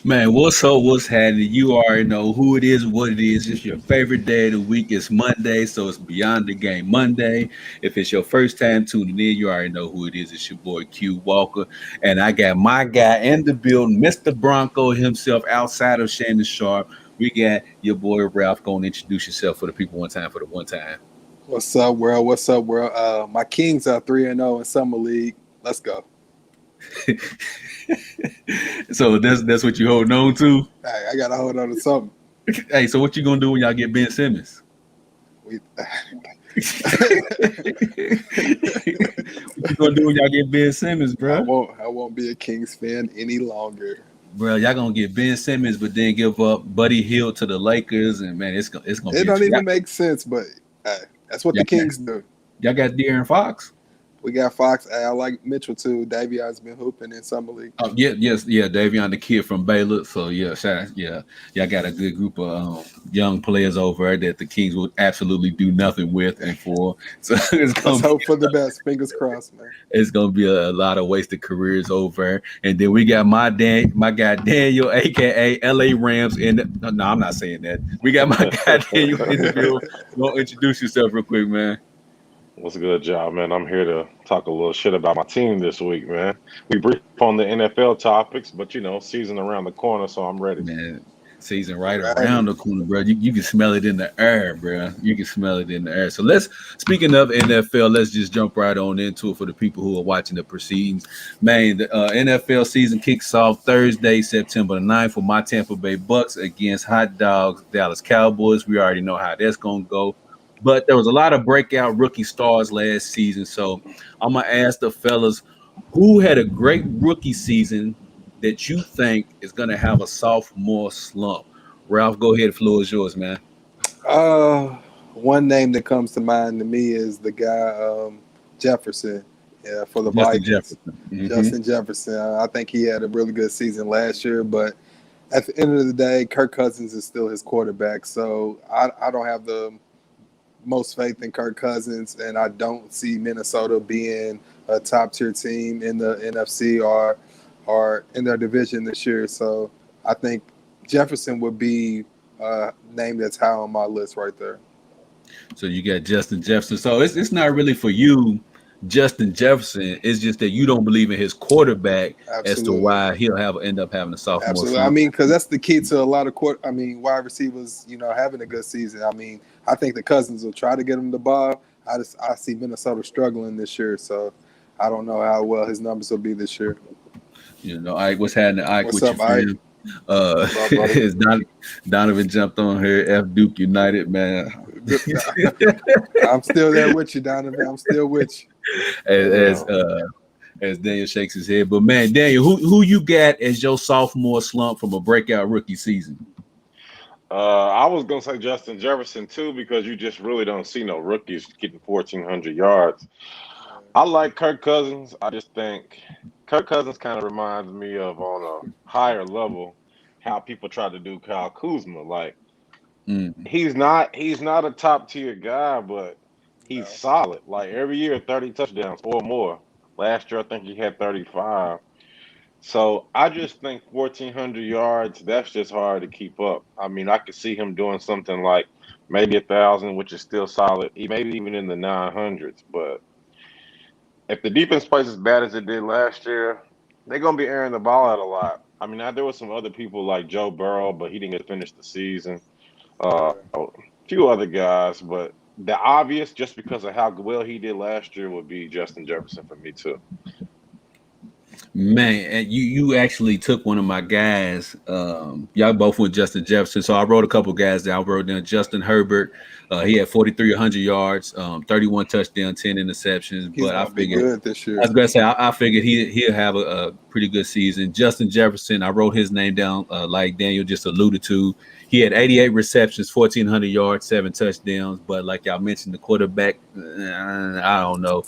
Man, what's up? What's happening? You already know who it is, what it is. It's your favorite day of the week. It's Monday, so it's Beyond the Game Monday. If it's your first time tuning in, you already know who it is. It's your boy Q Walker. And I got my guy in the building, Mr. Bronco himself, outside of Shannon Sharp. We got your boy Ralph. Go and introduce yourself for the people one time for the one time. What's up, world? What's up, world? My Kings are 3-0 in summer league. Let's go. So that's what you holding on to. Hey, I gotta hold on to something. Hey, so what you gonna do when y'all get Ben Simmons? We, What you gonna do when y'all get Ben Simmons, I bro? won't be a Kings fan any longer. Bro, y'all gonna get Ben Simmons, but then give up Buddy Hield to the Lakers, and man, it's gonna It be a don't y'all, even make sense, but hey, that's what the y'all, Kings do. y'all got De'Aaron Fox. We got Fox. Hey, I like Mitchell too. Davion's been hooping in summer league. Oh yeah, yes, yeah, Davion the kid from Baylor. So yeah, y'all got a good group of young players over there that the Kings will absolutely do nothing with and for. So Let's hope for the best. Fingers crossed, man. it's gonna be a lot of wasted careers over. And then we got my guy Daniel, aka LA Rams. No, I'm not saying that. We got my guy Daniel in the field. Go introduce yourself real quick, man. What's a good job, man? I'm here to talk a little shit about my team this week, man. We briefed on the NFL topics, but season around the corner, so I'm ready. Man, season right Right. around the corner, bro. You can smell it in the air, bro. You can smell it in the air. So speaking of NFL, let's just jump right on into it for the people who are watching the proceedings. Man, the NFL season kicks off Thursday, September the 9th for my Tampa Bay Bucks against Hot Dogs Dallas Cowboys. We already know how that's going to go. But there was a lot of breakout rookie stars last season. So I'm going to ask the fellas who had a great rookie season that you think is going to have a sophomore slump. Ralph, go ahead. The floor is yours, man. Uh, One name that comes to mind to me is the guy Jefferson. Yeah, for the Justin Vikings. Jefferson. Mhm. Justin Jefferson. I think he had a really good season last year, but at the end of the day, Kirk Cousins is still his quarterback. So I don't have the most faith in Kirk Cousins, and I don't see Minnesota being a top tier team in the NFC or in their division this year. So I think Jefferson would be a name that's high on my list right there. So you got Justin Jefferson. So it's not really for you, Justin Jefferson. It's just that you don't believe in his quarterback as to Absolutely. why he'll end up having a sophomore Absolutely. I slump. mean, because that's the key to a lot of wide receivers, having a good season. I mean, I think the Cousins will try to get him the ball. I see Minnesota struggling this year, so I don't know how well his numbers will be this year. Ike, what's happening, Ike? What's With up, your Ike? fam? What's up, brother? Is Donovan jumped on here? F Duke United, man. I'm still there with you, Donovan. I'm still with you. as Yeah. uh, as Daniel shakes his head. But man, Daniel, who you got as your sophomore slump from a breakout rookie season? I was gonna say Justin Jefferson too because you just really don't see no rookies getting 1,400 yards. I like Kirk Cousins. I just think Kirk Cousins kind of reminds me of on a higher level how people try to do Kyle Kuzma. Like Mm. he's not a top tier guy, but he's No. solid. Like every year, 30 touchdowns or more. Last year, I think he had 35. So I just think 1,400 yards, that's just hard to keep up. I mean, I could see him doing something like maybe 1,000, which is still solid, maybe even in the 900s. But if the defense plays as bad as it did last year, they're going to be airing the ball out a lot. I mean, there were some other people like Joe Burrow, but he didn't get to finish the season. Right. A few other guys, but the obvious, just because of how well he did last year, would be Justin Jefferson for me too. Man, and you actually took one of my guys. Y'all both went Justin Jefferson. So I wrote a couple guys down. I wrote down Justin Herbert. He had 4,300 yards, 31 touchdowns, 10 interceptions. He's But I gonna be figured good this I year. was gonna say I figured he'll have a pretty good season. Justin Jefferson, I wrote his name down like Daniel just alluded to. He had 88 receptions, 1,400 yards, 7 touchdowns. But like y'all mentioned, the quarterback, I don't know.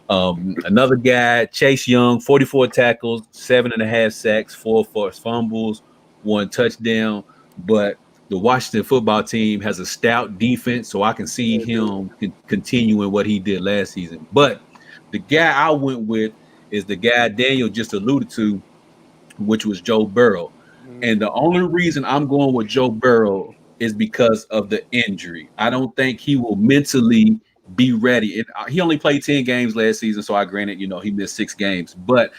Another guy, Chase Young, 44 tackles, 7.5 sacks, 4 forced fumbles, 1 touchdown. But the Washington football team has a stout defense, so I can see They do. him continuing what he did last season. But the guy I went with is the guy Daniel just alluded to, which was Joe Burrow. And the only reason I'm going with Joe Burrow is because of the injury. I don't think he will mentally be ready. He only played 10 games last season, so I granted, he missed 6 games. But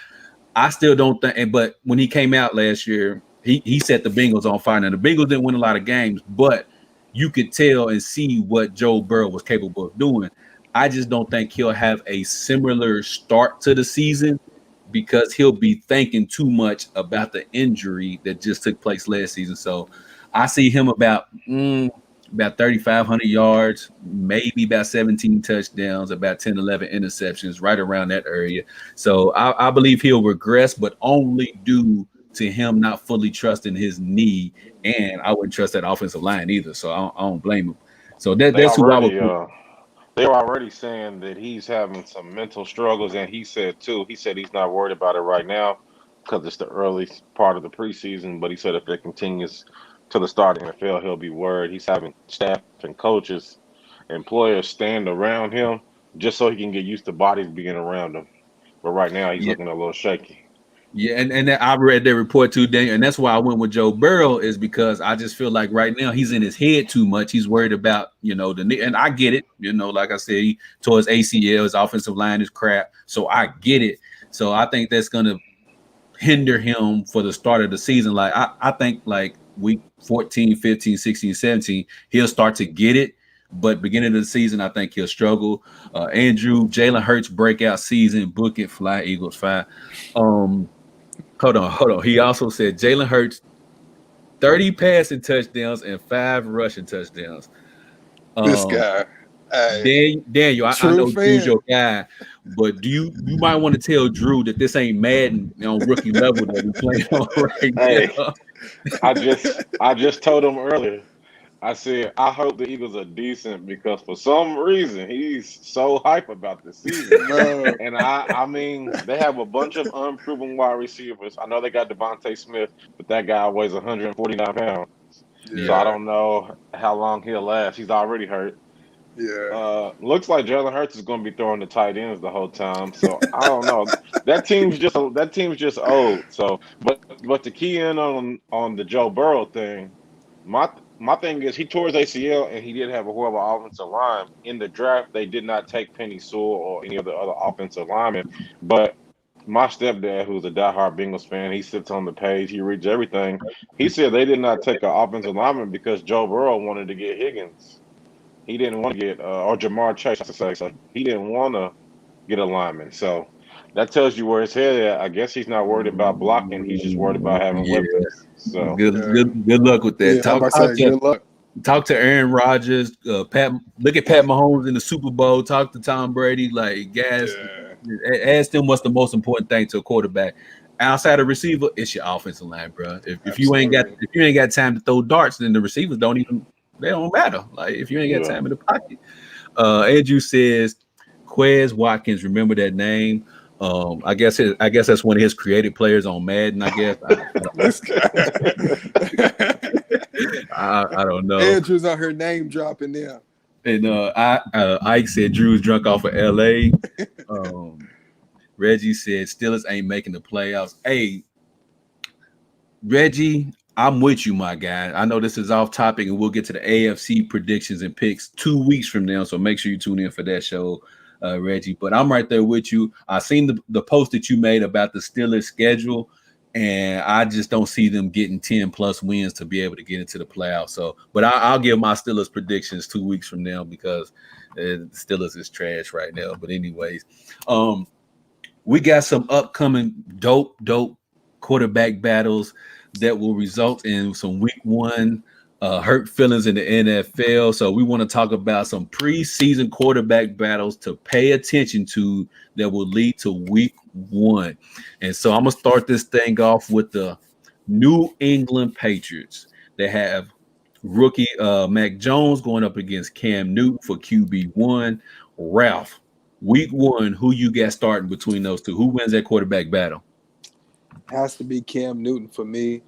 I still don't think. But when he came out last year, he set the Bengals on fire. Now the Bengals didn't win a lot of games, but you could tell and see what Joe Burrow was capable of doing. I just don't think he'll have a similar start to the season because he'll be thinking too much about the injury that just took place last season. So I see him about 3,500 yards, maybe about 17 touchdowns, about 10, 11 interceptions, right around that area. So I believe he'll regress, but only due to him not fully trusting his knee, and I wouldn't trust that offensive line either. So I don't blame him. So They that's who I would already put. they're already saying that he's having some mental struggles, and he said too. He said he's not worried about it right now because it's the early part of the preseason. But he said if it continues to the start of the NFL, he'll be worried. He's having staff and coaches, employers stand around him just so he can get used to bodies being around him. But right now, he's Yeah, looking a little shaky. yeah, and I read their report too, Daniel, and that's why I went with Joe Burrow is because I just feel like right now he's in his head too much. He's worried about the knee, and I get it. Like I said, he tore his ACL, his offensive line is crap, so I get it. So I think that's gonna hinder him for the start of the season. Like I think like week 14, 15, 16, 17, he'll start to get it. But beginning of the season, I think he'll struggle. Andrew, Jalen Hurts breakout season, book it, fly Eagles, fly. Hold on. He also said Jalen Hurts 30 passing touchdowns and 5 rushing touchdowns. This Um, guy, hey, Daniel, I true know Drew's fan. your guy, but you might want to tell Drew that this ain't Madden on rookie level that we playing on right Hey, now. I just told him earlier. I said I hope the Eagles are decent because for some reason he's so hype about the season. Bro, And I mean, they have a bunch of unproven wide receivers. I know they got Devontae Smith, but that guy weighs 149 pounds. So I Yeah, yeah, don't know how long he'll last. He's already hurt. yeah. Looks like Jalen Hurts is going to be throwing the tight ends the whole time. So I don't know. That team's just old. So, but to key in on the Joe Burrow thing, my thing is he tore his ACL and he did have a horrible offensive line. In the draft, they did not take Penny Sewell or any of the other offensive linemen. But my stepdad, who's a diehard Bengals fan, he sits on the page, he reads everything. He said they did not take an offensive lineman because Joe Burrow wanted to get Higgins. He didn't want to get or Jamar Chase, I should say. So he didn't want to get a lineman. So that tells you where his head at. I guess he's not worried about blocking. He's just worried about having yeah. weapons. So Yeah. Good luck with that. Yeah, I'm Talk about to talk say to good luck. talk to Aaron Rodgers. Pat, look at Pat Mahomes in the Super Bowl. Talk to Tom Brady. Like guys, Yeah, ask them what's the most important thing to a quarterback. Outside of receiver, it's your offensive line, bro. If absolutely. you ain't got time to throw darts, then the receivers they don't matter. Like if you ain't got yeah. time in the pocket. Andrew says Quez Watkins. Remember that name? I guess that's one of his created players on Madden. I guess This guy. I don't know. Andrew's on her name dropping now. And Ike said Drew's drunk off of L.A. Um, Reggie said Steelers ain't making the playoffs. Hey, Reggie, I'm with you, my guy. I know this is off topic, and we'll get to the AFC predictions and picks 2 weeks from now. So make sure you tune in for that show, Reggie. But I'm right there with you. I seen the post that you made about the Steelers schedule, and I just don't see them getting 10 plus wins to be able to get into the playoffs. So, but I'll give my Steelers predictions 2 weeks from now because Steelers is trash right now. But anyways, we got some upcoming dope quarterback battles that will result in some week one hurt feelings in the NFL. So we want to talk about some preseason quarterback battles to pay attention to that will lead to week one. And so I'm gonna start this thing off with the New England Patriots. They have rookie Mac Jones going up against Cam Newton for QB1. Ralph, week one, who you got starting between those two? Who wins that quarterback battle? Has to be Cam Newton for me.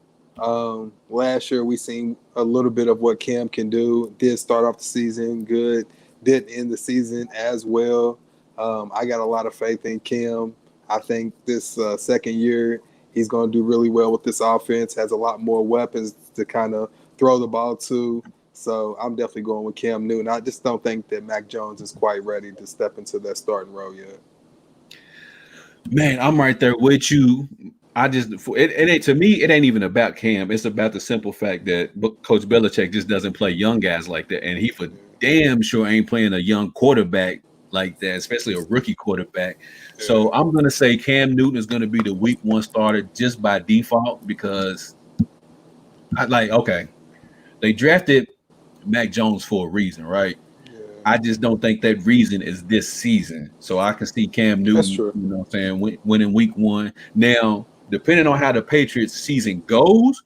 Last year we seen a little bit of what Cam can do. Did start off the season good, did end the season as well. I got a lot of faith in Cam. I think this second year He's going to do really well with this offense. Has a lot more weapons to kind of throw the ball to. So I'm definitely going with Cam Newton. I just don't think that Mac Jones is quite ready to step into that starting role yet. Man, I'm right there with you. I just it ain't to me. It ain't even about Cam. It's about the simple fact that Coach Belichick just doesn't play young guys like that, and he for damn sure ain't playing a young quarterback like that, especially a rookie quarterback. So I'm gonna say Cam Newton is gonna be the week one starter just by default because okay, they drafted Mac Jones for a reason, right? I just don't think that reason is this season. So I can see Cam That's Newton, true. you know what I'm saying, winning week one. Now, depending on how the Patriots season goes,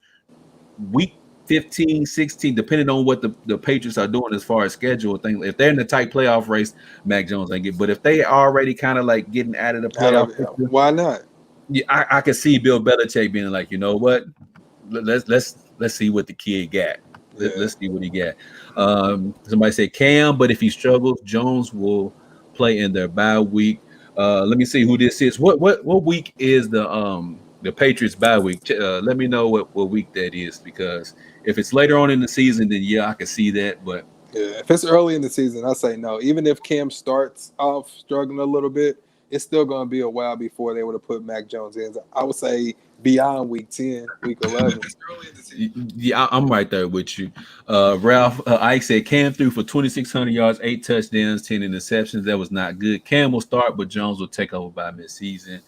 week 15, 16, depending on what the Patriots are doing as far as schedule things, if they're in the tight playoff race, Mac Jones ain't get. But if they already kind of like getting out of the playoff picture, Why not? yeah, I can see Bill Belichick being like, you know what? Let's see what the kid got. Let's see what he got. Somebody said Cam, but if he struggles, Jones will play in their bye week. Let me see who this is. What week is the Patriots bye week? Let me know what week that is, because if it's later on in the season, then yeah, I can see that. But yeah, if it's early in the season, I say no. Even if Cam starts off struggling a little bit, it's still going to be a while before they would have put Mac Jones in. I would say beyond week 10, week 11. Yeah, I'm right there with you. Ralph Ike said Cam threw for 2,600 yards, 8 touchdowns, 10 interceptions. That was not good. Cam will start, but Jones will take over by midseason.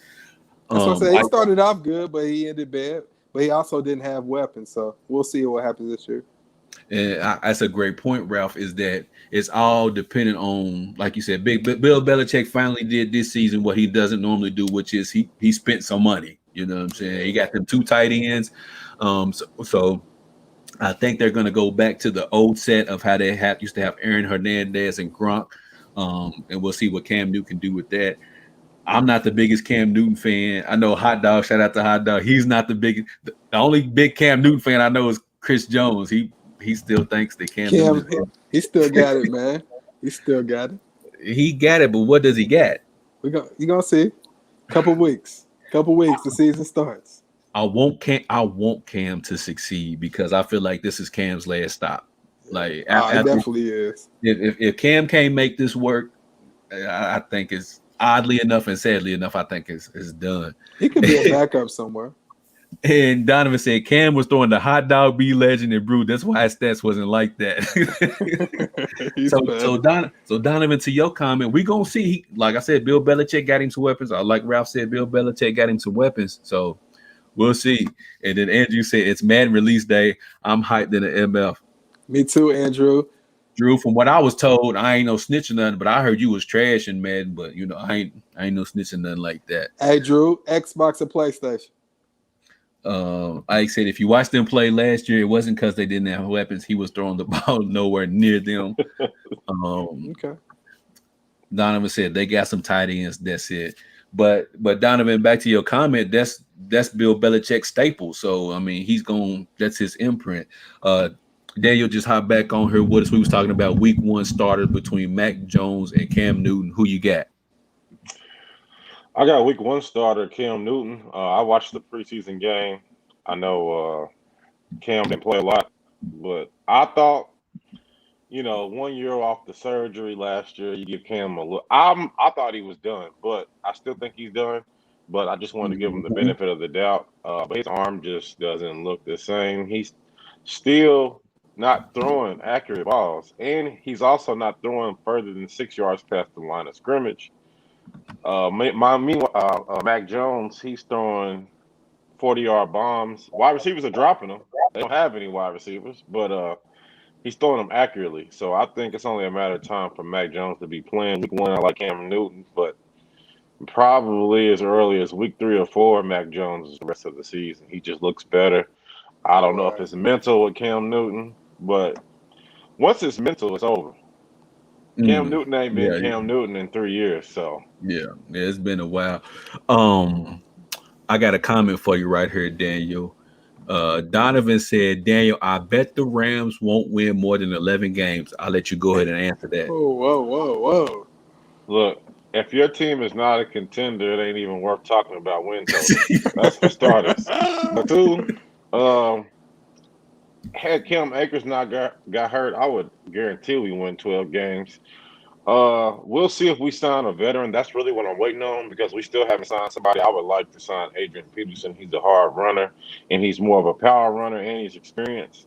That's what I said. He started off good, but he ended bad. But he also didn't have weapons, so we'll see what happens this year. And that's a great point, Ralph, is that it's all dependent on, like you said, Bill Belichick finally did this season what he doesn't normally do, which is he spent some money. You know what I'm saying? He got them 2 tight ends. So I think they're going to go back to the old set of how they used to have Aaron Hernandez and Gronk. And we'll see what Cam Newton can do with that. I'm not the biggest Cam Newton fan. I know Hot Dog, shout out to Hot Dog. He's not the biggest. The only big Cam Newton fan I know is Chris Jones. He still thinks that Cam Newton he still got it, man. He still got it. He got it, but what does he get? You're going to see. Couple weeks, the season starts. I want Cam to succeed because I feel like this is Cam's last stop. Like it definitely is. If Cam can't make this work, I think it's oddly enough and sadly enough, I think it's done. He could be a backup somewhere. And Donovan said Cam was throwing the hot dog B legend and brew. That's why his stats wasn't like that. so Donovan, to your comment, we gonna see. Like I said, Bill Belichick got him some weapons. Or like Ralph said, Bill Belichick got him some weapons. So we'll see. And then Andrew said it's Madden release day. I'm hyped in the MF. Me too, Andrew. Drew, from what I was told, I ain't no snitching nothing, but I heard you was trash in Madden. But you know, I ain't no snitching nothing like that. Hey, Drew, Xbox or PlayStation? I said if you watched them play last year, it wasn't because they didn't have weapons. He was throwing the ball nowhere near them. Okay. Donovan said they got some tight ends. That's it. But Donovan, back to your comment, that's Bill Belichick's staple. So I mean, that's his imprint. Daniel just hopped back on here with us. We was talking about week one starters between Mac Jones and Cam Newton. Who you got? I got week one starter Cam Newton. I watched the preseason game. I know Cam didn't play a lot, but I thought, 1 year off the surgery last year, you give Cam a look. I thought he was done, but I still think he's done. But I just wanted to give him the benefit of the doubt. But his arm just doesn't look the same. He's still not throwing accurate balls, and he's also not throwing further than 6 yards past the line of scrimmage. Meanwhile, Mac Jones, he's throwing 40-yard bombs. Wide receivers are dropping them. They don't have any wide receivers, but he's throwing them accurately. So I think it's only a matter of time for Mac Jones to be playing week one like Cam Newton, but probably as early as week 3 or 4, Mac Jones is the rest of the season. He just looks better. I don't know if it's mental with Cam Newton, but once it's mental, it's over. Cam Newton ain't been Cam Newton in 3 years, so yeah, it's been a while. I got a comment for you right here, Daniel. Donovan said, Daniel, I bet the Rams won't win more than 11 games. I'll let you go ahead and answer that. Whoa. Look, if your team is not a contender, it ain't even worth talking about win totals. That's for starters. But two, um, had Cam Akers not got hurt, I would guarantee we win 12 games. We'll see if we sign a veteran. That's really what I'm waiting on because we still haven't signed somebody. I would like to sign Adrian Peterson. He's a hard runner, and he's more of a power runner, and he's experienced.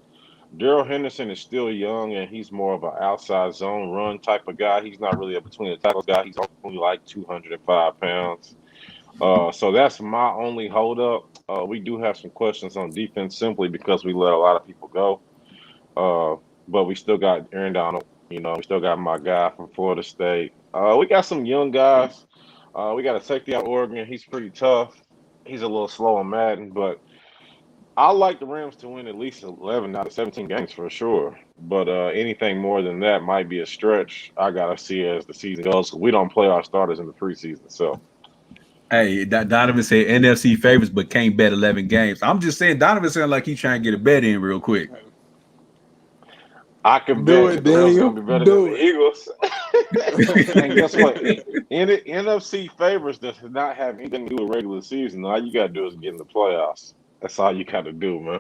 Daryl Henderson is still young, and he's more of an outside zone run type of guy. He's not really a between the tackles guy. He's only like 205 pounds. So that's my only holdup. We do have some questions on defense simply because we let a lot of people go. But we still got Aaron Donald. We still got my guy from Florida State. We got some young guys. We got a safety out of Oregon. He's pretty tough. He's a little slow on Madden, but I like the Rams to win at least 11 out of 17 games for sure. But anything more than that might be a stretch. I got to see as the season goes. We don't play our starters in the preseason. So, Hey, Donovan said NFC favorites, but can't bet 11 games. I'm just saying, Donovan sounds like he's trying to get a bet in real quick. I can bet the Rams going to be better than the Eagles. And guess what? NFC favorites does not have anything to do with regular season. All you got to do is get in the playoffs. That's all you got to do, man.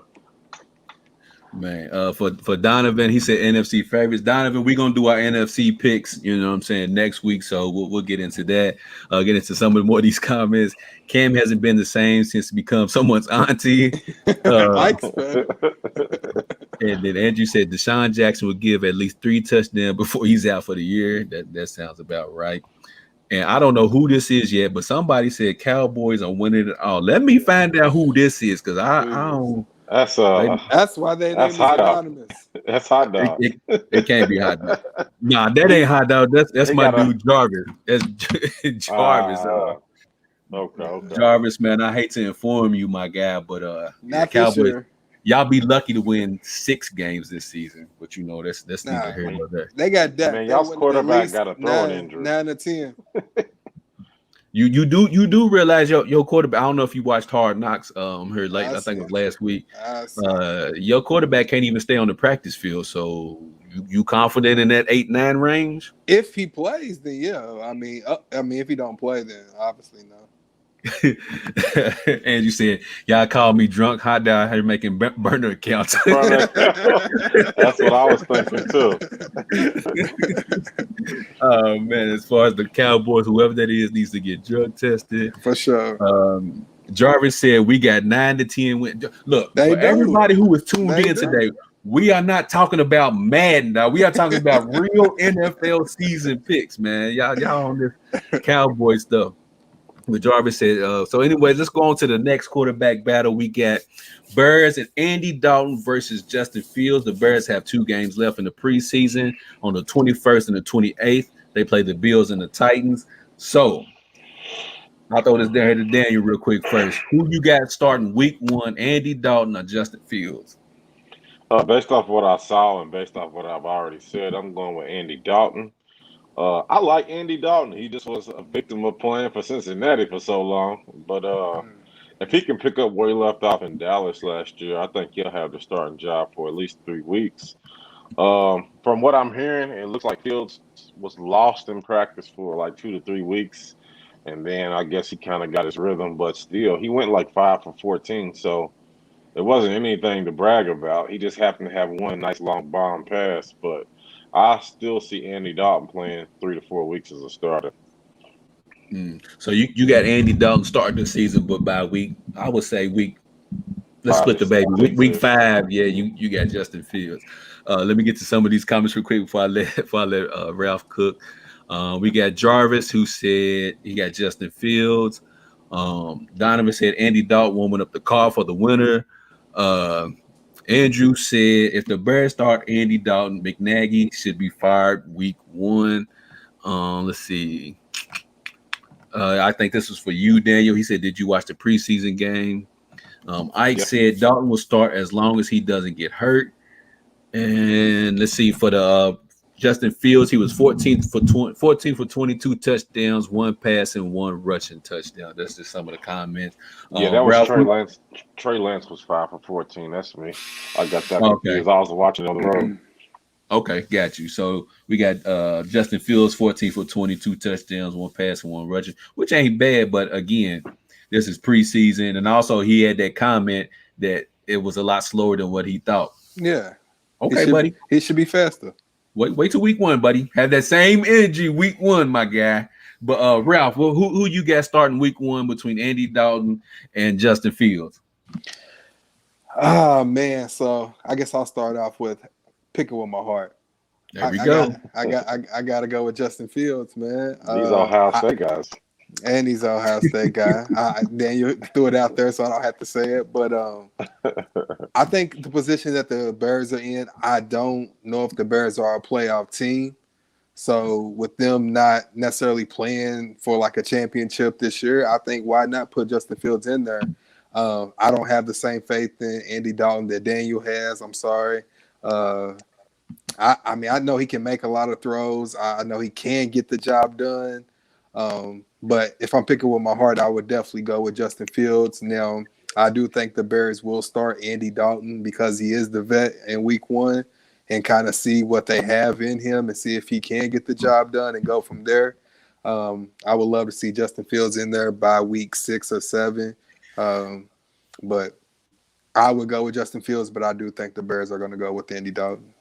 Man, for Donovan, he said NFC favorites. Donovan, we're gonna do our NFC picks, you know what I'm saying, next week. So we'll get into that. Get into some of more of these comments. Cam hasn't been the same since he become someone's auntie. And then Andrew said Deshaun Jackson will give at least 3 touchdowns before he's out for the year. That sounds about right. And I don't know who this is yet, but somebody said Cowboys are winning it all. Let me find out who this is, because I don't. That's why they named it anonymous. That's hot dog. It can't be hot dog. Nah, that ain't hot dog. That's my dude Jarvis. That's Jarvis. Okay. Jarvis, man, I hate to inform you, my guy, but Cowboys, y'all be lucky to win 6 games this season. But that's neither here nor there. They got depth. Man, y'all's quarterback got a throwing injury. 9 or 10. You do realize your quarterback. I don't know if you watched Hard Knocks here late. I think it was last week. Your quarterback can't even stay on the practice field. So you confident in that 8-9 range? If he plays, then yeah. I mean, if he don't play, then obviously no. And you said y'all called me drunk hot dog here making burner accounts. That's what I was thinking too. Oh man, as far as the Cowboys, whoever that is needs to get drug tested for sure. Jarvis said we got 9 to 10 wins. Look, for everybody who was tuned in today, we are not talking about Madden now. We are talking about real NFL season picks, man. Y'all on this Cowboy stuff. But Jarvis said, so anyways, let's go on to the next quarterback battle. We got Bears and Andy Dalton versus Justin Fields. The Bears have 2 games left in the preseason on the 21st and the 28th. They play the Bills and the Titans. So I'll throw this down here to Daniel real quick first. Who you got starting week 1, Andy Dalton or Justin Fields? Based off what I saw and based off what I've already said, I'm going with Andy Dalton. I like Andy Dalton. He just was a victim of playing for Cincinnati for so long. But if he can pick up where he left off in Dallas last year, I think he'll have the starting job for at least 3 weeks. From what I'm hearing, it looks like Fields was lost in practice for like 2 to 3 weeks. And then I guess he kind of got his rhythm. But still, he went like 5 for 14. So it wasn't anything to brag about. He just happened to have one nice long bomb pass. But I still see Andy Dalton playing 3 to 4 weeks as a starter. So you got Andy Dalton starting the season, but by I would say let's split the baby. Week 5, yeah, you got Justin Fields. Let me get to some of these comments real quick before I let Ralph cook. We got Jarvis who said he got Justin Fields. Donovan said Andy Dalton warming up the car for the winner. Andrew said if the Bears start Andy Dalton, McNaghy should be fired week 1. Let's see. I think this was for you, Daniel. He said, did you watch the preseason game? Ike said Dalton will start as long as he doesn't get hurt. And let's see, for the Justin Fields, he was 14 for 22 touchdowns, 1 pass, and 1 rushing touchdown. That's just some of the comments. Yeah, that was Ralph, Trey Lance. Trey Lance was 5 for 14. That's me. I got that because I was watching on the road. Okay, got you. So we got Justin Fields, 14 for 22 touchdowns, one pass and one rushing, which ain't bad. But again, this is preseason, and also he had that comment that it was a lot slower than what he thought. Yeah, Okay, buddy. he should be faster. Wait till week one, buddy. Have that same energy week one, my guy. But Ralph, well, who you got starting week one between Andy Dalton and Justin Fields? Oh man, so I guess I'll start off with picking with my heart. There we go. I got to go with Justin Fields, man. These Ohio State guys. And he's an Ohio State guy. Daniel threw it out there, so I don't have to say it. But I think the position that the Bears are in, I don't know if the Bears are a playoff team. So with them not necessarily playing for like a championship this year, I think why not put Justin Fields in there? I don't have the same faith in Andy Dalton that Daniel has. I'm sorry. I mean, I know he can make a lot of throws. I know he can get the job done. But if I'm picking with my heart, I would definitely go with Justin Fields. Now, I do think the Bears will start Andy Dalton because he is the vet in week one and kind of see what they have in him and see if he can get the job done and go from there. I would love to see Justin Fields in there by week 6 or 7. But I would go with Justin Fields, but I do think the Bears are going to go with Andy Dalton.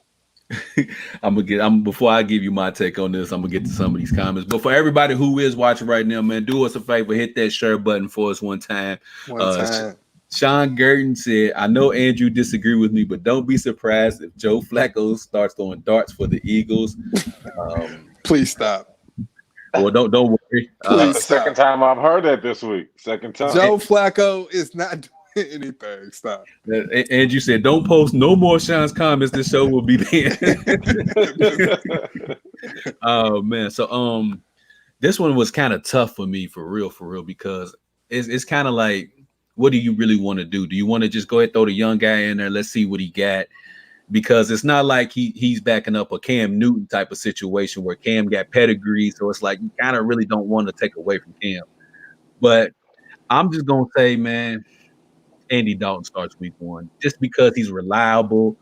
Before I give you my take on this, I'm gonna get to some of these comments. But for everybody who is watching right now, man, do us a favor, hit that share button for us one time. Sean Gurton said, I know Andrew disagree with me, but don't be surprised if Joe Flacco starts throwing darts for the Eagles. Please stop. Well, don't worry. Second time I've heard that this week. Second time. Joe Flacco is not anything. Stop. And you said, don't post no more Sean's comments. This show will be banned. Oh man. So this one was kind of tough for me for real, because it's kind of like, what do you really want to do? Do you want to just go ahead and throw the young guy in there? Let's see what he got. Because it's not like he's backing up a Cam Newton type of situation where Cam got pedigree. So it's like you kind of really don't want to take away from Cam. But I'm just gonna say, man, Andy Dalton starts week one just because he's reliable.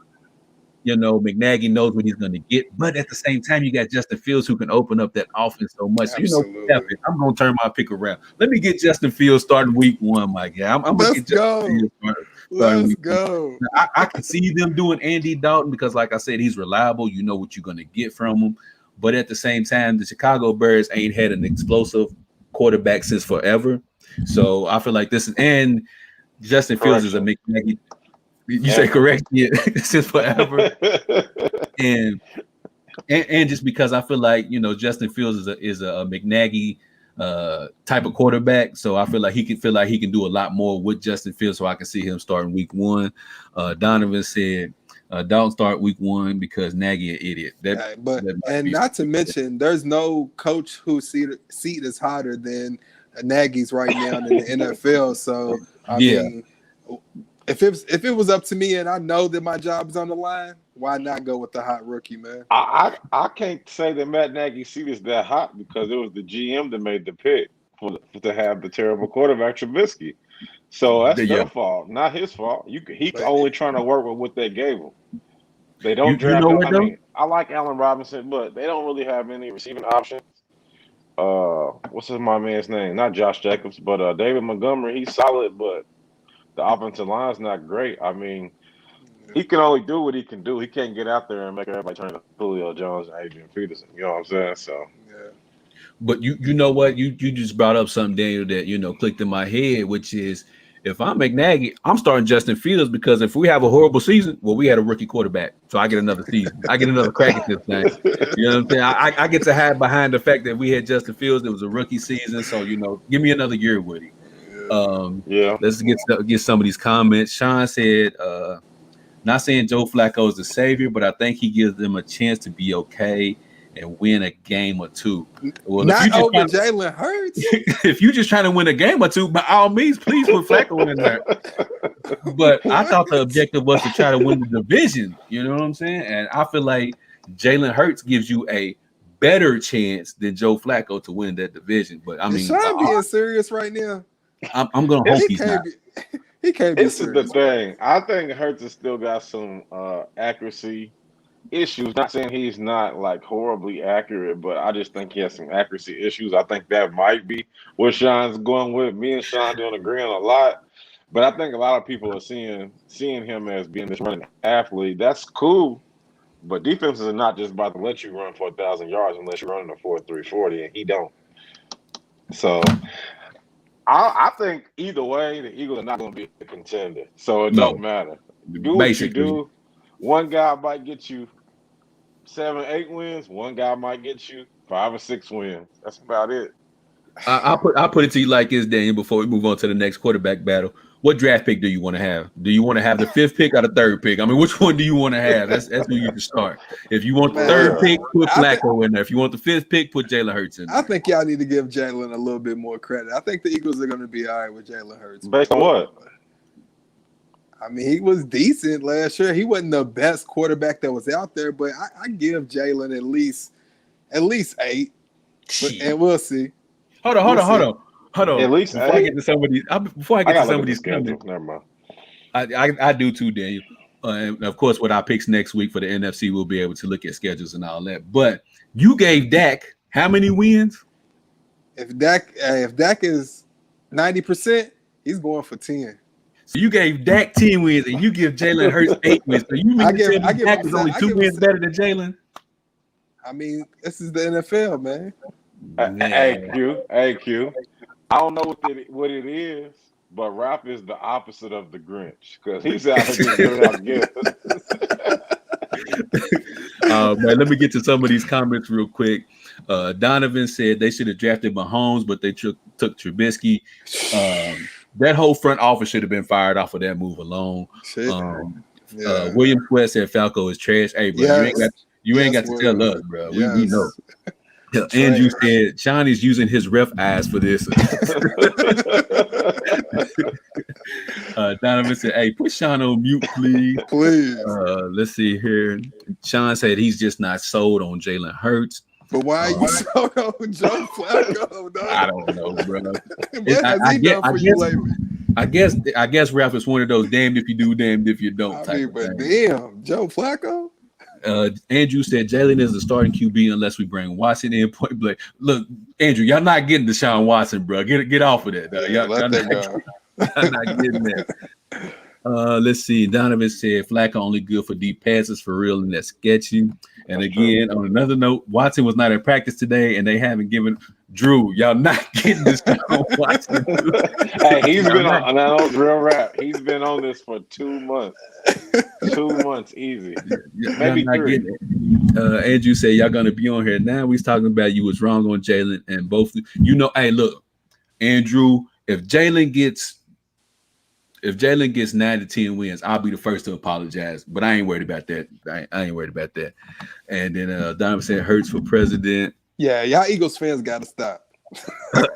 You know, McNaghy knows what he's going to get, but at the same time, you got Justin Fields who can open up that offense so much. Absolutely. So, I'm going to turn my pick around. Let me get Justin Fields starting week one, my guy. I'm going to get Justin Fields Let's go. I can see them doing Andy Dalton because, like I said, he's reliable. You know what you're going to get from him. But at the same time, the Chicago Bears ain't had an explosive quarterback since forever. So I feel like this is – and – Justin Fields is a McNaghy. You say correct? Yeah, since forever. and just because I feel like, you know, Justin Fields is a McNaghy type of quarterback, so I feel like he can do a lot more with Justin Fields. So I can see him starting week one. Donovan said, "Don't start week one because Nagy an idiot." Not to mention, there's no coach whose seat is hotter than Nagy's right now in the NFL. So. I mean, if it was up to me and I know that my job is on the line, why not go with the hot rookie, man? I can't say that Matt Nagy's seat is that hot because it was the GM that made the pick to have the terrible quarterback Trubisky. So that's their fault, not his fault. He's only trying to work with what they gave him. They don't draft him. I mean, I like Allen Robinson, but they don't really have any receiving options. What's my man's name? Not Josh Jacobs, but David Montgomery. He's solid, but the offensive line's not great. I mean, he can only do what he can do. He can't get out there and make everybody turn into Julio Jones and Adrian Peterson. You know what I'm saying? So, yeah. But you know what? You just brought up something, Daniel, that, you know, clicked in my head, which is, if I'm McNaghy, I'm starting Justin Fields because if we have a horrible season, well, we had a rookie quarterback, so I get another season. I get another crack at this thing. You know what I'm saying? I get to hide behind the fact that we had Justin Fields. It was a rookie season, so, you know, give me another year with him. Let's get some of these comments. Sean said, not saying Joe Flacco is the savior, but I think he gives them a chance to be okay and win a game or two. Well, not over Jalen Hurts. If you're just trying to win a game or two, by all means, please put Flacco in there. But I thought the objective was to try to win the division. You know what I'm saying? And I feel like Jalen Hurts gives you a better chance than Joe Flacco to win that division. But I mean, Sean being serious right now. I'm gonna hope he's not. He can't be this serious. Is the thing. I think Hurts has still got some accuracy issues. Not saying he's not like horribly accurate, but I just think he has some accuracy issues. I think that might be what Sean's going with. Me and Sean don't agree on a lot, but I think a lot of people are seeing him as being this running athlete. That's cool, but defenses are not just about to let you run for 1,000 yards unless you're running a 4.340, and he don't. So I think either way, the Eagles are not going to be a contender. So it don't No, matter. Do what you basically. do. One guy might get you 7, 8 wins. One guy might get you 5 or 6 wins. That's about it. I'll put it to you like this, Daniel, before we move on to the next quarterback battle. What draft pick do you want to have? Do you want to have the 5th pick or the 3rd pick? I mean, which one do you want to have? That's where you can start. If you want the For Man, 3rd pick, real. put I think Flacco in there. If you want the 5th pick, put Jalen Hurts in I there. think y'all need to give Jalen a little bit more credit. I think the Eagles are going to be all right with Jalen Hurts. Based on what? I mean, he was decent last year. He wasn't the best quarterback that was out there, but I give Jalen at least 8. And we'll see. Hold on. At least Before I get 8? to some of these, I gotta look at the schedule. comments, Never mind. I do too, Daniel. And of course, with our picks next week for the NFC, we'll be able to look at schedules and all that. But you gave Dak how many wins? If Dak is 90%, he's going for 10. So you gave Dak 10 wins and you give Jalen Hurts 8 wins. So you mean I to give- tell I me give Dak him is only se- I 2 give him wins se- better than Jalen? I mean, this is the NFL, man. Hey Q. I don't know what it is, but Ralph is the opposite of the Grinch because he's out here just giving out gifts. Man, let me get to some of these comments real quick. Donovan said they should have drafted Mahomes, but they took Trubisky. That whole front office should have been fired off of that move alone. Shit. William Sweat said Falco is trash. Hey, bro, you ain't got to tell us, bro. We know. Andrew said Sean is using his ref eyes for this. Donovan said, "Hey, put Sean on mute, please." Please. Let's see here. Sean said he's just not sold on Jalen Hurts. But why are you so on Joe Flacco, dog? I don't know, bro. What has he done for you lately? I guess Ralph is one of those damned if you do, damned if you don't. I mean, but damn, Joe Flacco. Andrew said Jalen is the starting QB unless we bring Watson in point blank. Look, Andrew, y'all not getting Deshaun Watson, bro. Get off of that. Y'all not getting that. Let's see. Donovan said Flacco only good for deep passes for real, and that's sketchy. And again, on another note, Watson was not at practice today, and they haven't given Drew. Y'all not getting this Watson. Hey, he's been on. And I know real rap. He's been on this for 2 months. 2 months, easy. Maybe 3. Andrew said y'all gonna be on here now. We's talking about you was wrong on Jalen and both. Hey, look, Andrew. If Jalen gets 9 to 10 wins, I'll be the first to apologize. But I ain't worried about that. I ain't worried about that. And then Donovan said Hurts for president. Yeah, y'all Eagles fans got to stop.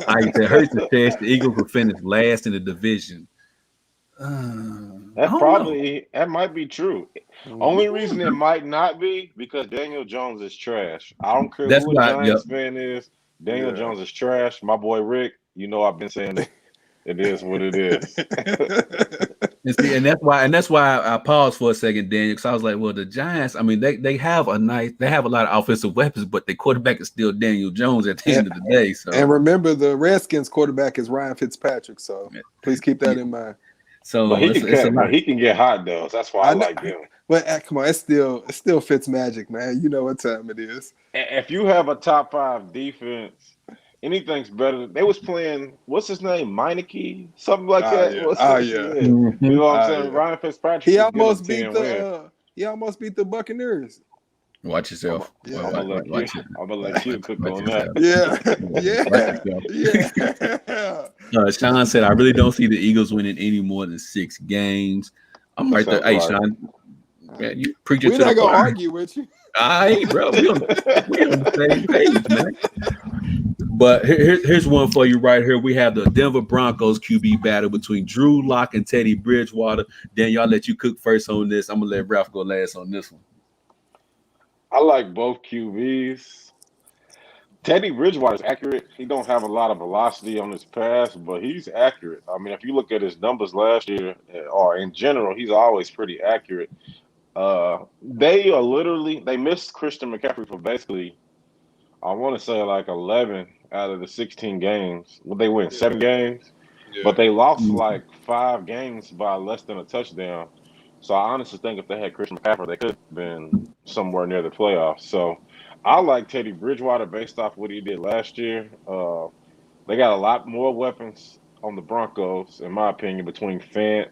I said Hurts is trash. The Eagles will finish last in the division. That might be true. Only reason it might not be because Daniel Jones is trash. I don't care who a Giants fan is. Daniel Jones is trash. My boy Rick, I've been saying it. It is what it is. and that's why I paused for a second, Daniel, because I was like, well, the Giants, I mean, they have a lot of offensive weapons, but the quarterback is still Daniel Jones at the end of the day. So, and remember, the Redskins quarterback is Ryan Fitzpatrick. So please keep that in mind. So but he can get hot though. So that's why I like him. But come on, it still fits magic, man. You know what time it is. If you have a top 5 defense, anything's better. They was playing, what's his name, Meineke, something like that. Yeah. You know what I'm saying? Ryan Fitzpatrick. He almost beat the Buccaneers. Watch yourself. I'm gonna let you cook on that. Yeah. Sean said, I really don't see the Eagles winning any more than 6 games. I'm right there. Hey, Sean, man, you preach it to the choir. We're not gonna argue with you. Hey, bro, we on the same page, man. But here's one for you right here. We have the Denver Broncos QB battle between Drew Lock and Teddy Bridgewater. Dan, y'all let you cook first on this. I'm gonna let Ralph go last on this one. I like both QBs. Teddy Bridgewater is accurate. He don't have a lot of velocity on his pass, but he's accurate. I mean, if you look at his numbers last year or in general, he's always pretty accurate. They are literally they missed Christian McCaffrey for basically I want to say like 11 out of the 16 games. Well, they win Yeah, 7 games, yeah. but they lost Mm. like 5 games by less than a touchdown. So I honestly think if they had Christian McCaffrey, they could have been somewhere near the playoffs. So I like Teddy Bridgewater based off what he did last year. They got a lot more weapons on the Broncos, in my opinion, between Fant.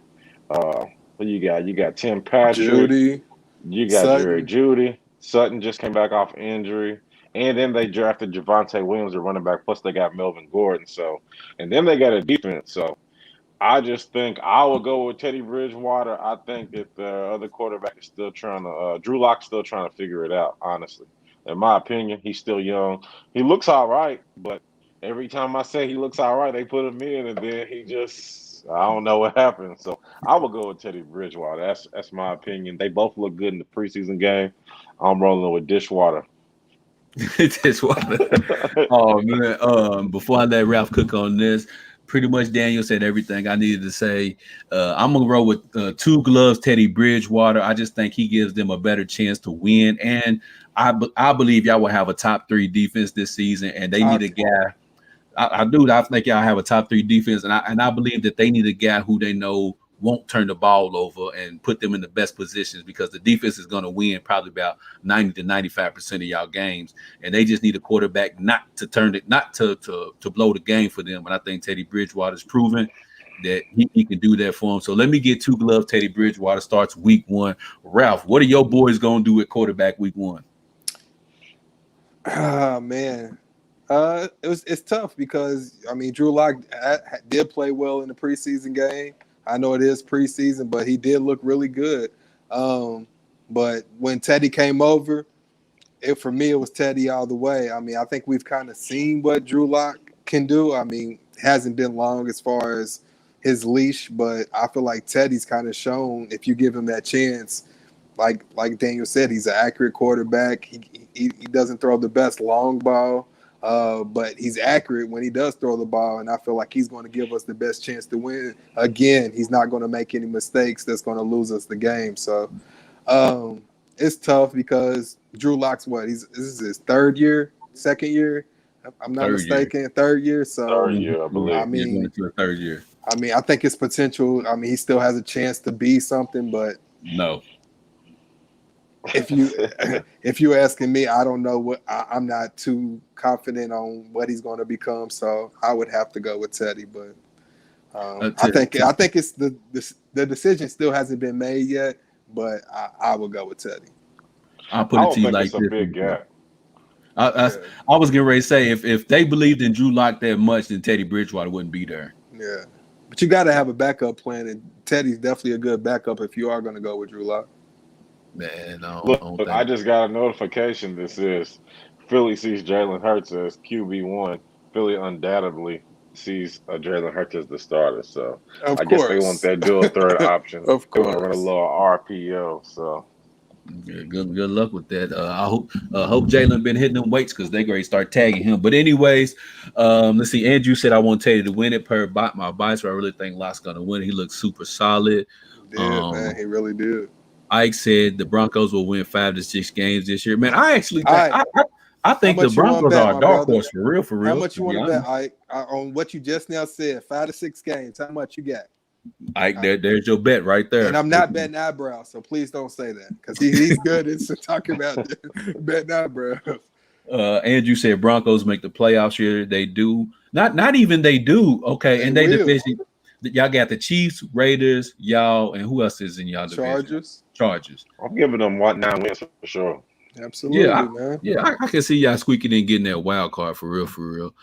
What you got? You got Tim Patrick. Judy, You got Jerry Sutton. Judy. Sutton just came back off injury. And then they drafted Javonte Williams, a running back, plus they got Melvin Gordon. So, and then they got a defense. So, I just think I would go with Teddy Bridgewater. I think that the other quarterback is still trying to, Drew Lock's still trying to figure it out, honestly. In my opinion, he's still young. He looks all right, but every time I say he looks all right, they put him in, and then he just, I don't know what happened. So I would go with Teddy Bridgewater. That's my opinion. They both look good in the preseason game. I'm rolling with Dishwater. That's why. Oh man. Before I let Ralph cook on this, pretty much Daniel said everything I needed to say. I'm gonna roll with two gloves, Teddy Bridgewater. I just think he gives them a better chance to win, and I believe y'all will have a top three defense this season, and they need I a guy. I do. I think y'all have a top three defense, and I believe that they need a guy who they know won't turn the ball over and put them in the best positions because the defense is going to win probably about 90 to 95% of y'all games, and they just need a quarterback not to turn it, not to blow the game for them. And I think Teddy Bridgewater's proven that he can do that for them. So let me get two gloves. Teddy Bridgewater starts week one. Ralph, what are your boys going to do at quarterback week one? Oh man, it's tough because I mean Drew Lock did play well in the preseason game. I know it is preseason, but he did look really good. But when Teddy came over, for me it was Teddy all the way. I mean, I think we've kind of seen what Drew Lock can do. I mean, it hasn't been long as far as his leash, but I feel like Teddy's kind of shown if you give him that chance. Like Daniel said, he's an accurate quarterback. He doesn't throw the best long ball, but he's accurate when he does throw the ball, and I feel like he's going to give us the best chance to win. Again, he's not going to make any mistakes that's going to lose us the game. So it's tough because Drew Lock's this is his third year, second year. If I'm not Third year. mistaken, third year. So Third year, I I believe. He's going mean, into the third year. I think his potential. I mean, he still has a chance to be something, but No. if you asking me, I don't know what I'm not too confident on what he's going to become. So I would have to go with Teddy, but I think it's the decision still hasn't been made yet. But I would go with Teddy. I'll I put it don't to you think like it's a this. big gap. I was getting ready to say if they believed in Drew Lock that much, then Teddy Bridgewater wouldn't be there. Yeah, but you got to have a backup plan, and Teddy's definitely a good backup if you are going to go with Drew Lock. Man, I Look, don't I think. just got a notification that says Philly sees Jalen Hurts as QB1. Philly undoubtedly sees Jalen Hurts as the starter. So Of I guess they want course, that dual threat option. of They want to run a course. little RPO. So Yeah, good luck with that. I hope Jalen been hitting them weights because they great start tagging him. But anyways, let's see. Andrew said I want Teddy to win it per my advice. I really think Lock's gonna win. He looks super solid. He did, man. Um, He really did. Ike said the Broncos will win 5 to 6 games this year. Man, I actually All think right. I How think the much you want to Broncos bet, are a my dark brother? horse for real. How much To you want be to bet, honest, Ike, on what you just now said? 5 to 6 games. How much you got? Ike, there's your bet right there. And I'm not betting eyebrows, so please don't say that because he's good at talking about betting eyebrows. Andrew said Broncos make the playoffs here. They do not even they do okay. They And they will. division, y'all got the Chiefs, Raiders, y'all, and who else is in y'all division? Chargers. Chargers. I'm giving them 9 wins for sure. Absolutely, man. I can see y'all squeaking in getting that wild card for real.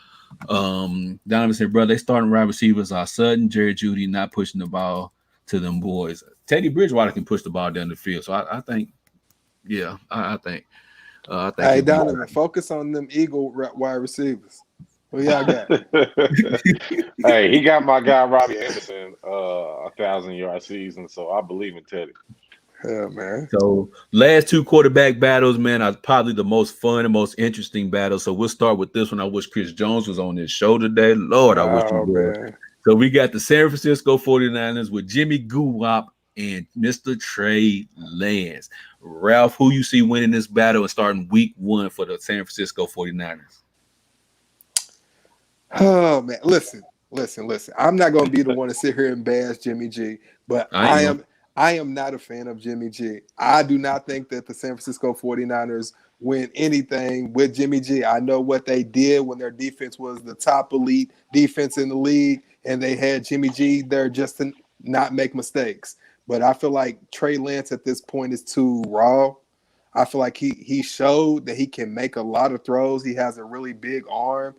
Donovan said, bro, they starting wide receivers are Sutton, Jerry Judy not pushing the ball to them boys. Teddy Bridgewater can push the ball down the field. So I think, I think Hey, he'll be all Donovan, focus on them Eagle wide receivers. Who y'all got? Hey, he got my guy Robbie Anderson 1,000-yard season, so I believe in Teddy. Yeah, man. So last two quarterback battles, man, are probably the most fun and most interesting battles. So we'll start with this one. I wish Chris Jones was on this show today. Lord, I wish he Oh, was. man. So we got the San Francisco 49ers with Jimmy Guwop and Mr. Trey Lance. Ralph, who you see winning this battle and starting week 1 for the San Francisco 49ers? Oh man, listen. I'm not gonna be the one to sit here and bash Jimmy G, but I I am. am I am not a fan of Jimmy G. I do not think that the San Francisco 49ers win anything with Jimmy G. I know what they did when their defense was the top elite defense in the league, and they had Jimmy G there just to not make mistakes. But I feel like Trey Lance at this point is too raw. I feel like he showed that he can make a lot of throws. He has a really big arm,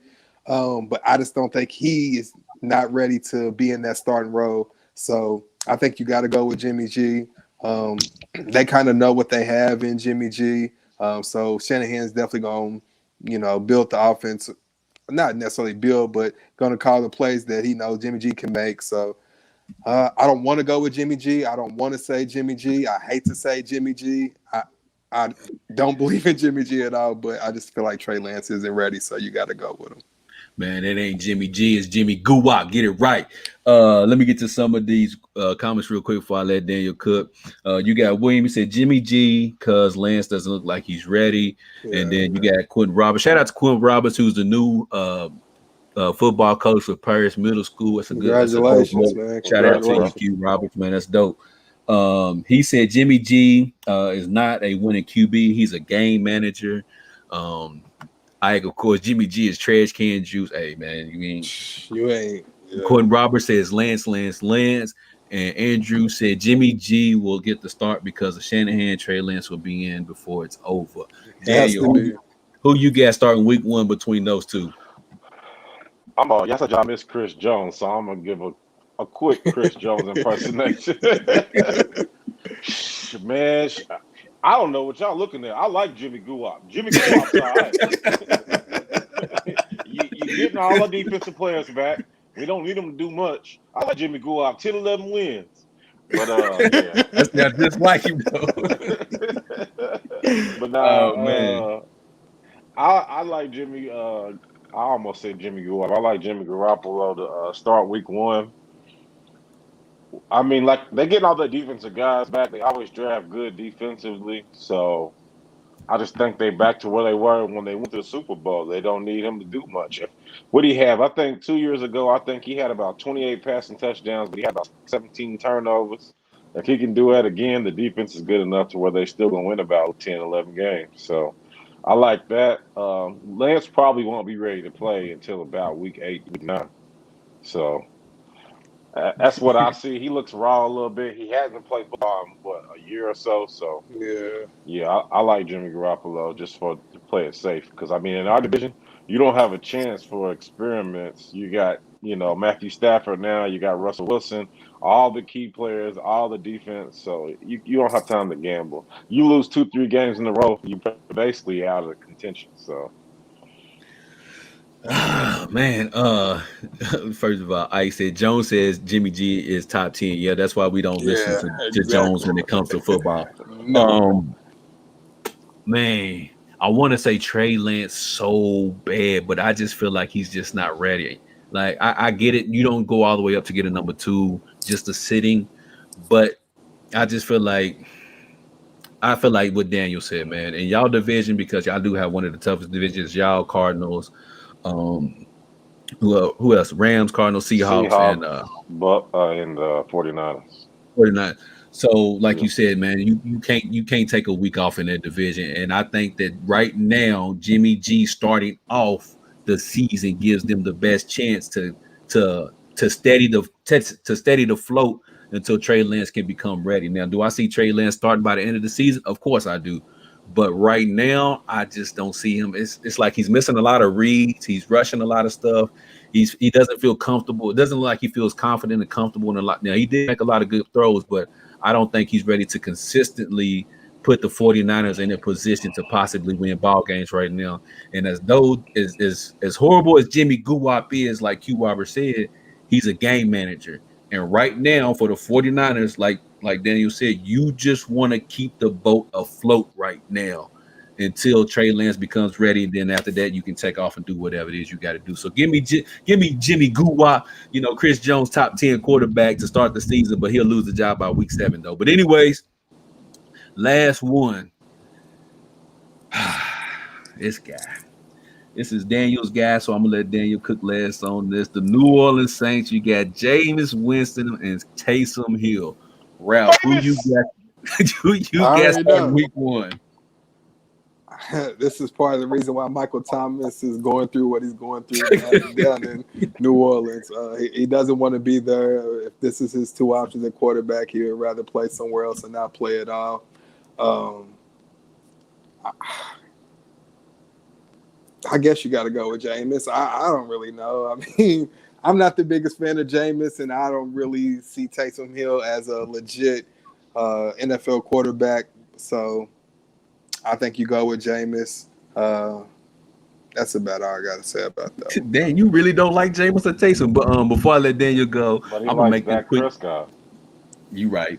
but I just don't think he is not ready to be in that starting role. So I think you got to go with Jimmy G. They kind of know what they have in Jimmy G. So Shanahan's definitely going to, build the offense. Not necessarily build, but going to call the plays that he knows Jimmy G can make. So I don't want to go with Jimmy G. I don't want to say Jimmy G. I hate to say Jimmy G. I don't believe in Jimmy G at all, but I just feel like Trey Lance isn't ready, so you got to go with him. Man, it ain't Jimmy G, it's Jimmy Guwop. Get it right. Let me get to some of these comments real quick before I let Daniel cook. You got William, he said Jimmy G, because Lance doesn't look like he's ready. Yeah. And then you got Quentin Roberts. Shout out to Quentin Roberts, who's the new football coach for Paris Middle School. That's a good. Congratulations, man. Shout out to you, Q Roberts, man. That's dope. He said Jimmy G is not a winning QB. He's a game manager. Of course, Jimmy G is trash can juice. Hey, man, you ain't. Yeah. Quentin Roberts says Lance. And Andrew said Jimmy G will get the start because of Shanahan. Trey Lance will be in before it's over. Daniel, who you got starting week 1 between those two? Yes, I miss Chris Jones, so I'm gonna give a quick Chris Jones impersonation. Man, I don't know what y'all looking at. I like Jimmy Guwop. Jimmy Guwop's all right. You're getting all our defensive players back. We don't need them to do much. I like Jimmy Guwop. 10, 11 wins. But yeah. That's not just like him though. But now, man. I like Jimmy. I almost said Jimmy Guwop. I like Jimmy Garoppolo to start week 1. I mean, like, they're getting all the defensive guys back. They always draft good defensively. So I just think they back to where they were when they went to the Super Bowl. They don't need him to do much. What do he have? I think 2 years ago, I think he had about 28 passing touchdowns, but he had about 17 turnovers. If he can do that again, the defense is good enough to where they're still going to win about 10, 11 games. So I like that. Lance probably won't be ready to play until about week 8, week 9. So that's what I see. He looks raw a little bit. He hasn't played football in, a year or so. So, I like Jimmy Garoppolo just to play it safe. Because, I mean, in our division, you don't have a chance for experiments. You got, Matthew Stafford now. You got Russell Wilson, all the key players, all the defense. So, you don't have time to gamble. You lose 2-3 games in a row, you're basically out of the contention. So. Man, first of all, I said Jones says Jimmy G is top 10. Yeah, that's why we don't listen to Jones when it comes to football. Man, I want to say Trey Lance so bad, but I just feel like he's just not ready. Like I get it, you don't go all the way up to get a number 2, just a sitting, but I just feel like what Daniel said, man, in y'all division, because y'all do have one of the toughest divisions, y'all Cardinals. Who else? Rams, Cardinals, Seahawks, and the 49ers. 49. So, like you said, man, you can't take a week off in that division. And I think that right now, Jimmy G starting off the season gives them the best chance to steady the float until Trey Lance can become ready. Now, do I see Trey Lance starting by the end of the season? Of course I do. But right now, I just don't see him. It's like he's missing a lot of reads. He's rushing a lot of stuff. He doesn't feel comfortable. It doesn't look like he feels confident and comfortable in a lot. Now, he did make a lot of good throws, but I don't think he's ready to consistently put the 49ers in a position to possibly win ball games right now. And as horrible as Jimmy Guwop is, like Q Robert said, he's a game manager. And right now for the 49ers, like Daniel said, you just want to keep the boat afloat right now. until Trey Lance becomes ready. And then after that, you can take off and do whatever it is you got to do. So give me Jimmy Guwa, Chris Jones, top 10 quarterback to start the season, but he'll lose the job by week 7 though. But anyways, last one. This guy. This is Daniel's guy, so I'm gonna let Daniel cook last on this. The New Orleans Saints. You got Jameis Winston and Taysom Hill. Ralph, who you got? Who you got starting week 1? This is part of the reason why Michael Thomas is going through what he's going through down in New Orleans. He doesn't want to be there. If this is his 2 options at quarterback, he would rather play somewhere else and not play at all. I guess you got to go with Jameis. I don't really know. I mean, I'm not the biggest fan of Jameis, and I don't really see Taysom Hill as a legit NFL quarterback. So I think you go with Jameis. That's about all I got to say about that. Dan, you really don't like Jameis or Taysom. But before I let Daniel go, I'm going to make that quick. Prescott. You're right.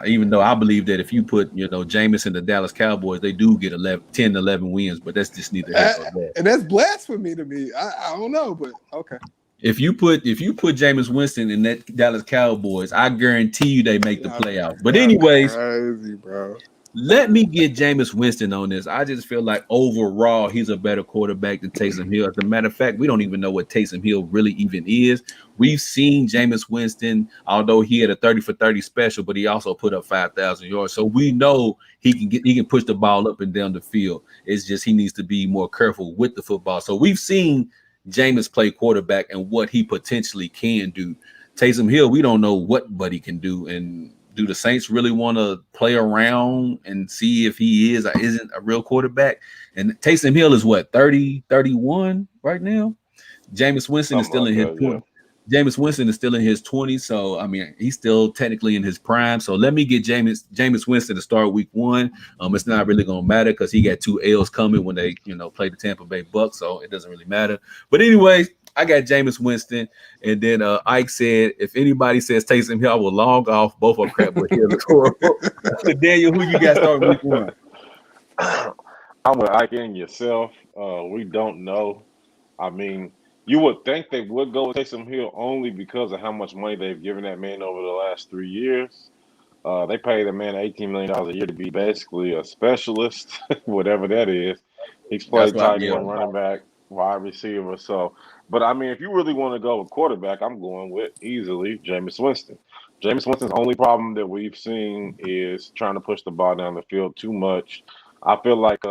Even though I believe that if you put, Jameis and the Dallas Cowboys, they do get 10, 11 wins, but that's just neither here nor there. And that's blasphemy to me. I don't know, but okay. If you put Jameis Winston in that Dallas Cowboys, I guarantee you they make the playoffs. But anyways, crazy, bro. Let me get Jameis Winston on this. I just feel like overall he's a better quarterback than Taysom Hill. As a matter of fact, we don't even know what Taysom Hill really even is. We've seen Jameis Winston, although he had a 30 for 30 special, but he also put up 5,000 yards. So we know he can push the ball up and down the field. It's just he needs to be more careful with the football. So we've seen Jameis play quarterback and what he potentially can do. Taysom Hill, we don't know what he can do. And do the Saints really want to play around and see if he is or isn't a real quarterback? And Taysom Hill is what, 30, 31 right now? Jameis Winston is still in his 20s. Jameis Winston is still in his 20s, so I mean he's still technically in his prime. So let me get Jameis Winston to start week 1. It's not really gonna matter because he got 2 L's coming when they play the Tampa Bay Bucks, so it doesn't really matter. But anyways, I got Jameis Winston, and then Ike said, if anybody says Taysom Hill, I will log off. Both are crap, but Hill is horrible. Daniel, who you got starting week 1? I'm with Ike and yourself. We don't know. I mean, you would think they would go with Taysom Hill only because of how much money they've given that man over the last 3 years. They paid a man $18 million a year to be basically a specialist, whatever that is. He's played tight end, running back, wide receiver. So, but I mean, if you really want to go with quarterback, I'm going with easily Jameis Winston. Jameis Winston's only problem that we've seen is trying to push the ball down the field too much. I feel like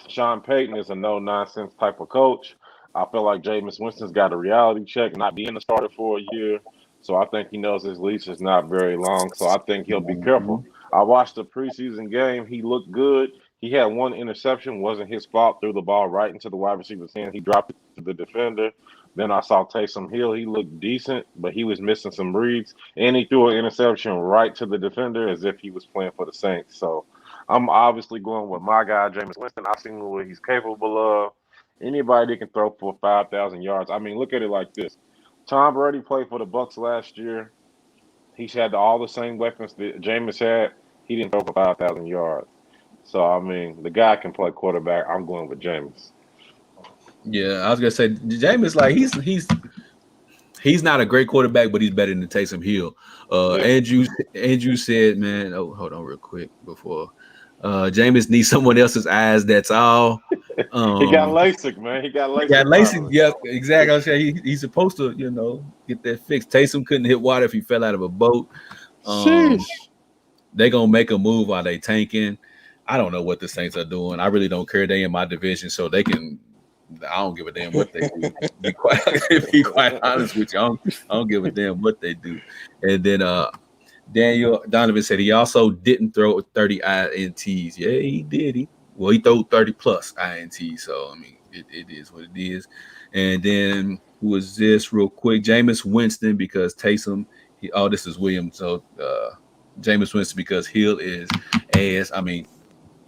Sean Payton is a no-nonsense type of coach. I feel like Jameis Winston's got a reality check, not being a starter for a year. So I think he knows his leash is not very long. So I think he'll be careful. I watched the preseason game. He looked good. He had 1 interception. Wasn't his fault. Threw the ball right into the wide receiver's hand. He dropped it to the defender. Then I saw Taysom Hill. He looked decent, but he was missing some reads. And he threw an interception right to the defender as if he was playing for the Saints. So I'm obviously going with my guy, Jameis Winston. I've seen what he's capable of. Anybody that can throw for 5,000 yards. I mean, look at it like this. Tom Brady played for the Bucks last year. He's had all the same weapons that Jameis had. He didn't throw for 5,000 yards. So, I mean, the guy can play quarterback. I'm going with Jameis. Yeah, I was gonna say Jameis, like he's not a great quarterback, but he's better than Taysom Hill. Andrew said, man, hold on real quick before Jameis needs someone else's eyes. That's all. He got LASIK, man. He got LASIK. Yeah, exactly. I was saying he's supposed to, get that fixed. Taysom couldn't hit water if he fell out of a boat. They're gonna make a move while they tanking. I don't know what the Saints are doing. I really don't care. They in my division, so they can. I don't give a damn what they do. Be quite honest with you, I don't give a damn what they do. And then Daniel Donovan said he also didn't throw 30 INTs. Yeah, he did. He threw 30 plus INTs. So I mean, it is what it is. And then who was this real quick? Jameis Winston because Taysom. This is William. So Jameis Winston because Hill is ass. I mean.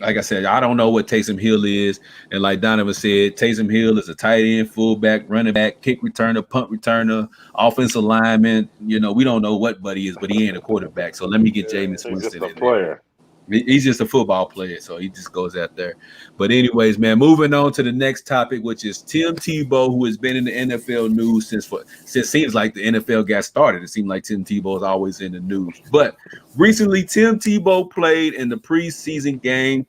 Like I said, I don't know what Taysom Hill is. And like Donovan said, Taysom Hill is a tight end, fullback, running back, kick returner, punt returner, offensive lineman. We don't know what Buddy is, but he ain't a quarterback. So let me get Jameis Winston just a in player. He's just a football player, so he just goes out there. But anyways, man, moving on to the next topic, which is Tim Tebow, who has been in the NFL news since seems like the NFL got started. It seemed like Tim Tebow is always in the news. But recently, Tim Tebow played in the preseason game.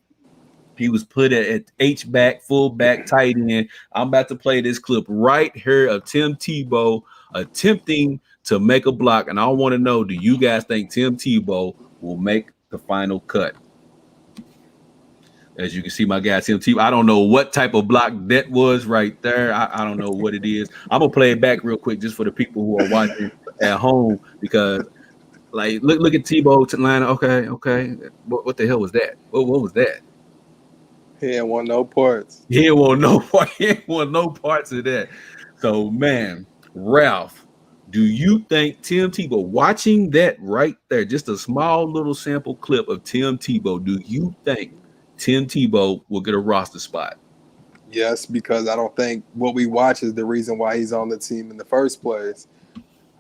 He was put at H back, full back, tight end. I'm about to play this clip right here of Tim Tebow attempting to make a block, and I want to know: do you guys think Tim Tebow will make the final cut? As you can see, my guy Tim Tebow. I don't know what type of block that was right there. I don't know what it is. I'm gonna play it back real quick just for the people who are watching at home because, like, look at Tebow to line. Okay. What the hell was that? What was that? He ain't want no parts. He didn't want no part. He didn't want no parts of that. So, man, Ralph, do you think Tim Tebow, watching that right there, just a small little sample clip of Tim Tebow, do you think Tim Tebow will get a roster spot? Yes, because I don't think what we watch is the reason why he's on the team in the first place.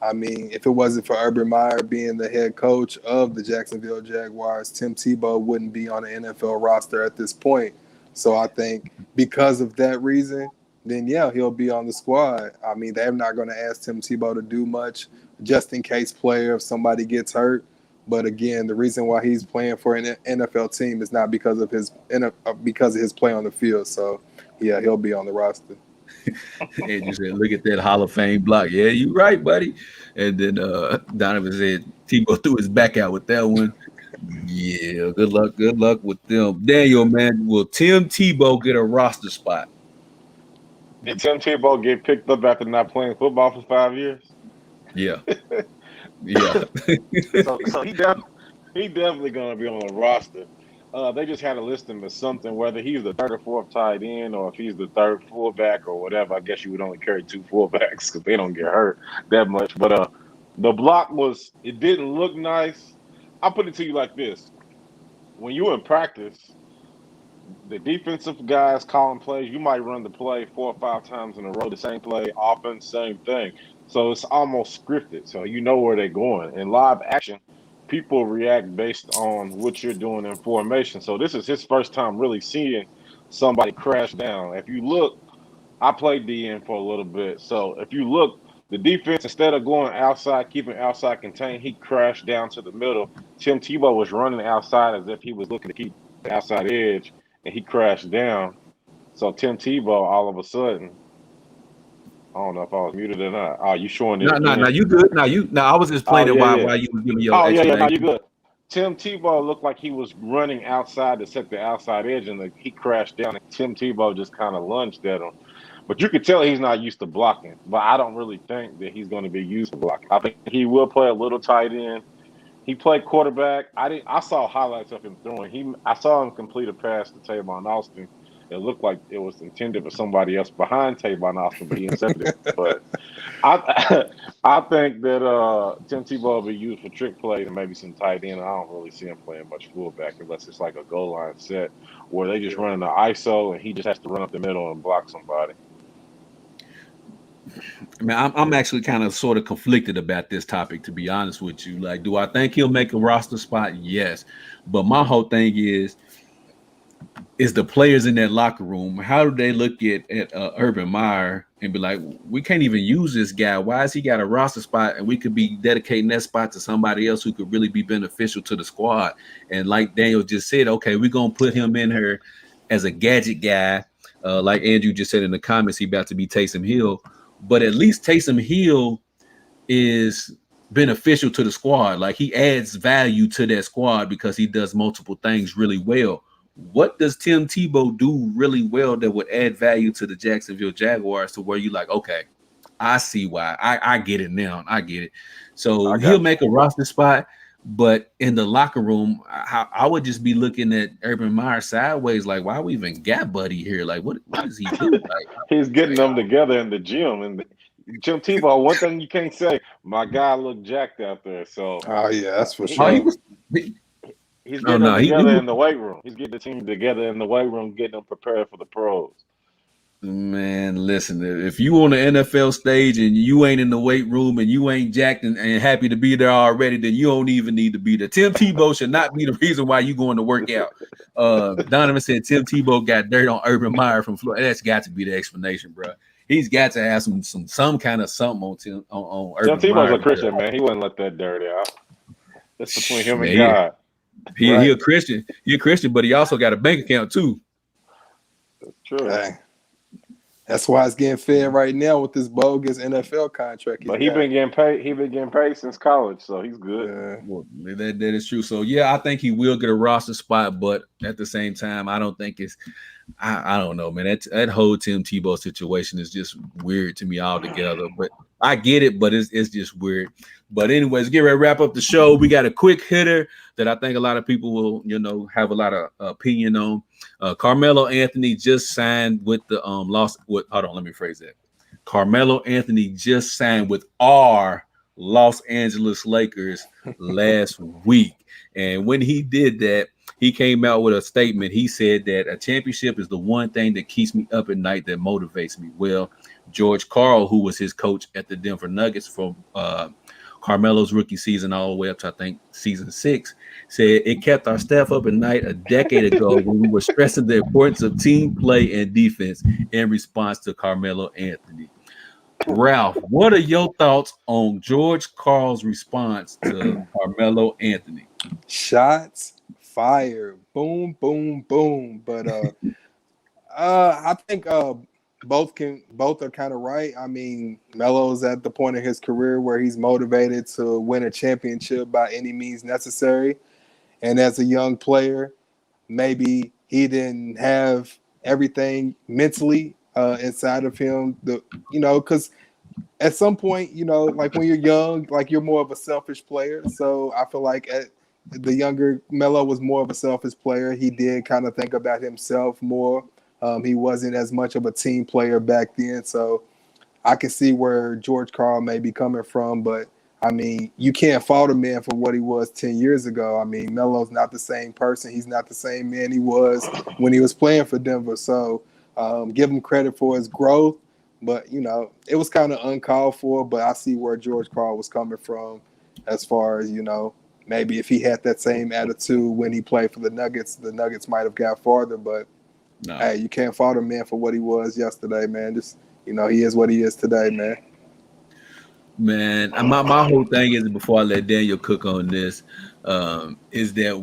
I mean, if it wasn't for Urban Meyer being the head coach of the Jacksonville Jaguars, Tim Tebow wouldn't be on the NFL roster at this point. So I think because of that reason, then yeah, he'll be on the squad. I mean, they're not going to ask Tim Tebow to do much just in case player if somebody gets hurt. But again, the reason why he's playing for an NFL team is not because of his play on the field. So yeah, he'll be on the roster. And you said, look at that Hall of Fame block. Yeah, you right, buddy. And then Donovan said Tebow threw his back out with that one. Yeah, good luck with them. Daniel, man, will Tim Tebow get a roster spot? Did Tim Tebow get picked up after not playing football for 5 years? Yeah, yeah. So he definitely gonna be on the roster. They just had to list him as something, whether he's the third or fourth tight end or if he's the third fullback or whatever. I guess you would only carry two fullbacks because they don't get hurt that much. But the block it didn't look nice. I'll put it to you like this: when you're in practice, the defensive guys calling plays, you might run the play 4 or 5 times in a row, the same play, offense, same thing. So it's almost scripted. So you know where they're going. In live action, people react based on what you're doing in formation. So this is his first time really seeing somebody crash down. If you look, I played DN for a little bit. So if you look, the defense, instead of going outside, keeping outside contained, he crashed down to the middle. Tim Tebow was running outside as if he was looking to keep the outside edge, and he crashed down. So Tim Tebow, all of a sudden, I don't know if I was muted or not. Oh, you showing it No, again? you good. I was explaining why you was giving your Oh, yeah, no, explanation. you good. Tim Tebow looked like he was running outside to set the outside edge, and he crashed down, and Tim Tebow just kind of lunged at him. But you could tell he's not used to blocking. But I don't really think that he's going to be used to blocking. I think he will play a little tight end. He played quarterback. I saw highlights of him throwing. I saw him complete a pass to Tavon Austin. It looked like it was intended for somebody else behind Tavon Austin, but he intercepted it. But I I think that Tim Tebow will be used for trick plays and maybe some tight end. I don't really see him playing much fullback unless it's like a goal line set where they just running the ISO and he just has to run up the middle and block somebody. I mean, I'm actually kind of sort of conflicted about this topic, to be honest with you. Like, do I think he'll make a roster spot? Yes. But my whole thing is the players in that locker room, how do they look at Urban Meyer and be like, we can't even use this guy. Why has he got a roster spot and we could be dedicating that spot to somebody else who could really be beneficial to the squad? And like Daniel just said, okay, we're going to put him in here as a gadget guy. Like Andrew just said in the comments, he about to be Taysom Hill. But at least Taysom Hill is beneficial to the squad. Like, he adds value to that squad because he does multiple things really well. What does Tim Tebow do really well that would add value to the Jacksonville Jaguars to where you like, okay, I see why. I get it now. I get it. So I he'll got you. make a roster spot, but in the locker room, I would just be looking at Urban Meyer sideways, like, why we even got Buddy here? Like, what does he do? He's getting Like, them together in the gym. And Tim Tebow, one thing you can't say, my guy looked jacked out there. So Oh yeah, that's for he, oh, he sure. was. he's Oh getting them no, he together was. in the weight room. He's getting the team together in the weight room, getting them prepared for the pros. Man, listen, if you on the NFL stage and you ain't in the weight room and you ain't jacked and happy to be there already, then you don't even need to be there. Tim Tebow should not be the reason why you going to work out. Donovan said Tim Tebow got dirt on Urban Meyer from Florida. That's got to be the explanation, bro. He's got to have some kind of something on Tim Urban Tebow's Meyer. a Christian, man. He wouldn't let that dirt out. That's between him and Man, God. he a Christian. He a Christian, but he also got a bank account too. That's true. Dang. That's why it's getting fed right now with this bogus NFL contract. But he been getting paid. He been getting paid since college, so he's good. Well, that is true. So yeah, I think he will get a roster spot, but at the same time, I don't think it's. I don't know, man. That whole Tim Tebow situation is just weird to me altogether. But I get it, but it's just weird. But anyways, get ready to wrap up the show. We got a quick hitter that I think a lot of people will, have a lot of opinion on. Carmelo Anthony just signed with the Hold on, let me phrase that. Carmelo Anthony just signed with our Los Angeles Lakers last week. And when he did that, he came out with a statement. He said that a championship is the one thing that keeps me up at night, that motivates me. Well, George Karl, who was his coach at the Denver Nuggets from Carmelo's rookie season all the way up to, I think, season 6, said it kept our staff up at night a decade ago when we were stressing the importance of team play and defense in response to Carmelo Anthony. Ralph, what are your thoughts on George Karl's response to Carmelo Anthony? Shots fired, boom, boom, boom. But I think both are kind of right. I mean, Melo's at the point in his career where he's motivated to win a championship by any means necessary. And as a young player, maybe he didn't have everything mentally inside of him. Because at some point, like when you're young, like you're more of a selfish player. So I feel like the younger Melo was more of a selfish player. He did kind of think about himself more. He wasn't as much of a team player back then. So I can see where George Karl may be coming from. But, I mean, you can't fault a man for what he was 10 years ago. I mean, Melo's not the same person. He's not the same man he was when he was playing for Denver. So give him credit for his growth. But, it was kind of uncalled for. But I see where George Karl was coming from as far as, maybe if he had that same attitude when he played for the Nuggets might have got farther. But, hey, you can't fault a man for what he was yesterday, man. Just, he is what he is today, man. Man, my whole thing is, before I let Daniel cook on this, is that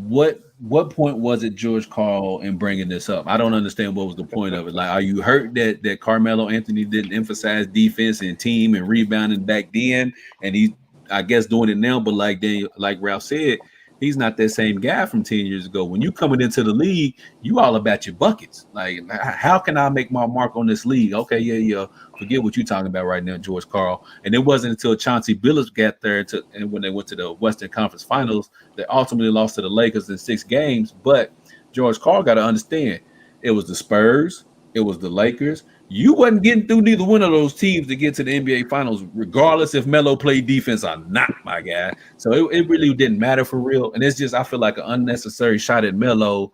what point was it George Karl in bringing this up? I don't understand what was the point of it. Like, are you hurt that Carmelo Anthony didn't emphasize defense and team and rebounding back then, and he's, I guess, doing it now? But like Ralph said, he's not that same guy from 10 years ago. When you coming into the league, you all about your buckets. Like, how can I make my mark on this league? Okay, yeah. Forget what you're talking about right now, George Karl. And it wasn't until Chauncey Billups got there and when they went to the Western Conference Finals, they ultimately lost to the Lakers in 6 games. But George Karl got to understand, it was the Spurs, it was the Lakers. You wasn't getting through neither one of those teams to get to the NBA Finals, regardless if Melo played defense or not, my guy. So it really didn't matter for real. And it's just, I feel like an unnecessary shot at Melo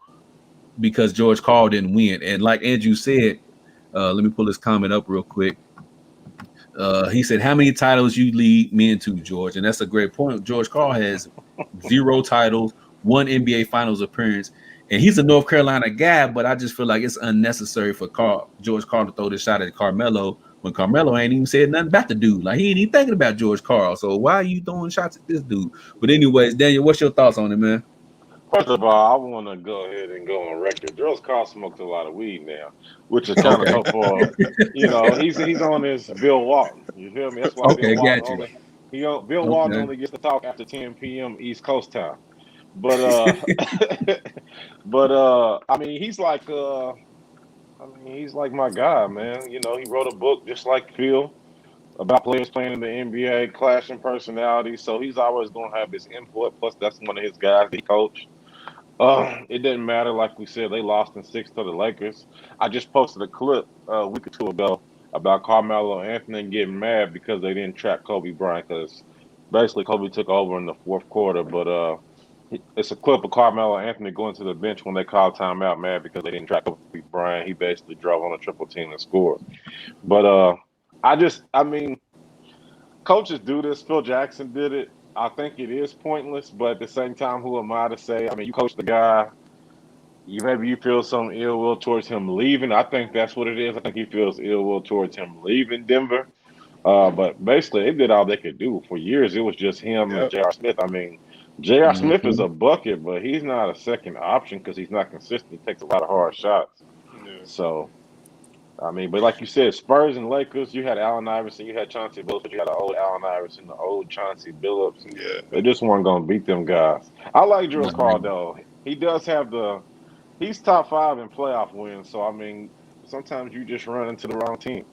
because George Karl didn't win. And like Andrew said, let me pull this comment up real quick. He said, how many titles you lead men to, George? And that's a great point. George Karl has 0 titles, 1 NBA Finals appearance, and he's a North Carolina guy, but I just feel like it's unnecessary for George Karl to throw this shot at Carmelo when Carmelo ain't even said nothing about the dude. Like, he ain't even thinking about George Karl. So why are you throwing shots at this dude? But anyways, Daniel, what's your thoughts on it, man? First of all, I want to go ahead and go on record. George Karl smokes a lot of weed now, which is kind of so far. He's on this Bill Walton. You feel me? That's why Okay, Bill got Walton you. Bill Walton only gets to talk after 10 p.m. East Coast time. But I mean, he's like my guy, man. He wrote a book just like Phil about players playing in the NBA, clashing personalities. So he's always going to have his input. Plus, that's one of his guys that he coached. It didn't matter. Like we said, they lost in 6 to the Lakers. I just posted a clip a week or 2 ago about Carmelo Anthony getting mad because they didn't track Kobe Bryant, because basically Kobe took over in the 4th quarter. But it's a clip of Carmelo Anthony going to the bench when they called timeout, mad because they didn't track Kobe Bryant. brand. He basically drove on a triple team and scored. But I mean, coaches do this. Phil Jackson did it. I think it is pointless, but at the same time, who am I to say? I mean, you coach the guy. You feel some ill will towards him leaving. I think that's what it is. I think he feels ill will towards him leaving Denver. But basically, they did all they could do. For years, it was just him and Yep. J.R. Smith. I mean, J.R. Smith is Mhm. a bucket, but he's not a second option because he's not consistent. He takes a lot of hard shots. Yeah. So, I mean, but like you said, Spurs and Lakers, you had Allen Iverson, you had Chauncey Billups, but you had the old Allen Iverson, the old Chauncey Billups. Yeah. They just weren't going to beat them guys. I like Drew Right. Carl, though. He does have he's top 5 in playoff wins. So, I mean, sometimes you just run into the wrong team.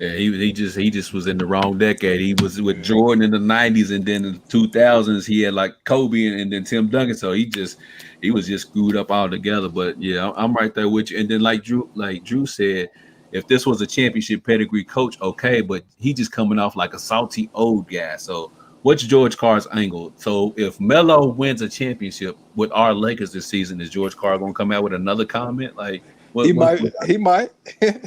Yeah, he just was in the wrong decade. He was with Yeah. Jordan in the 90s, and then in the 2000s he had like Kobe and then Tim Duncan. So he was just screwed up altogether. But yeah, I'm right there with you. And then like Drew said, if this was a championship pedigree coach, okay, but he just coming off like a salty old guy. So what's George Carr's angle? So if Melo wins a championship with our Lakers this season, is George Carr gonna come out with another comment? Like He might.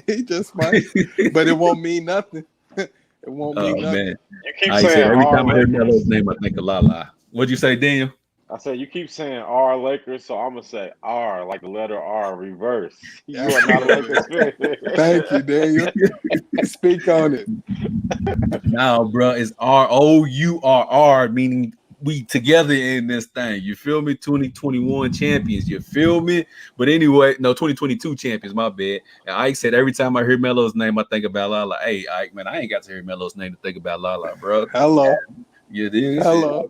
He just might. But it won't mean nothing. It won't mean Oh nothing. man. You keep I said saying every our time I hear Lakers. Melo's name, I think of Lala. What'd you say, Daniel? I said you keep saying our Lakers, so I'm gonna say R, like the letter R, reverse. You are not a Lakers fan. Thank you, Daniel. Speak on it. No, bro, it's ROURR, meaning we together in this thing. You feel me? 2021 champions. You feel me? But anyway, no, 2022 champions. My bad. And Ike said every time I hear Melo's name, I think about Lala. Hey, Ike, man, I ain't got to hear Melo's name to think about Lala, bro. Hello. You did. Hello.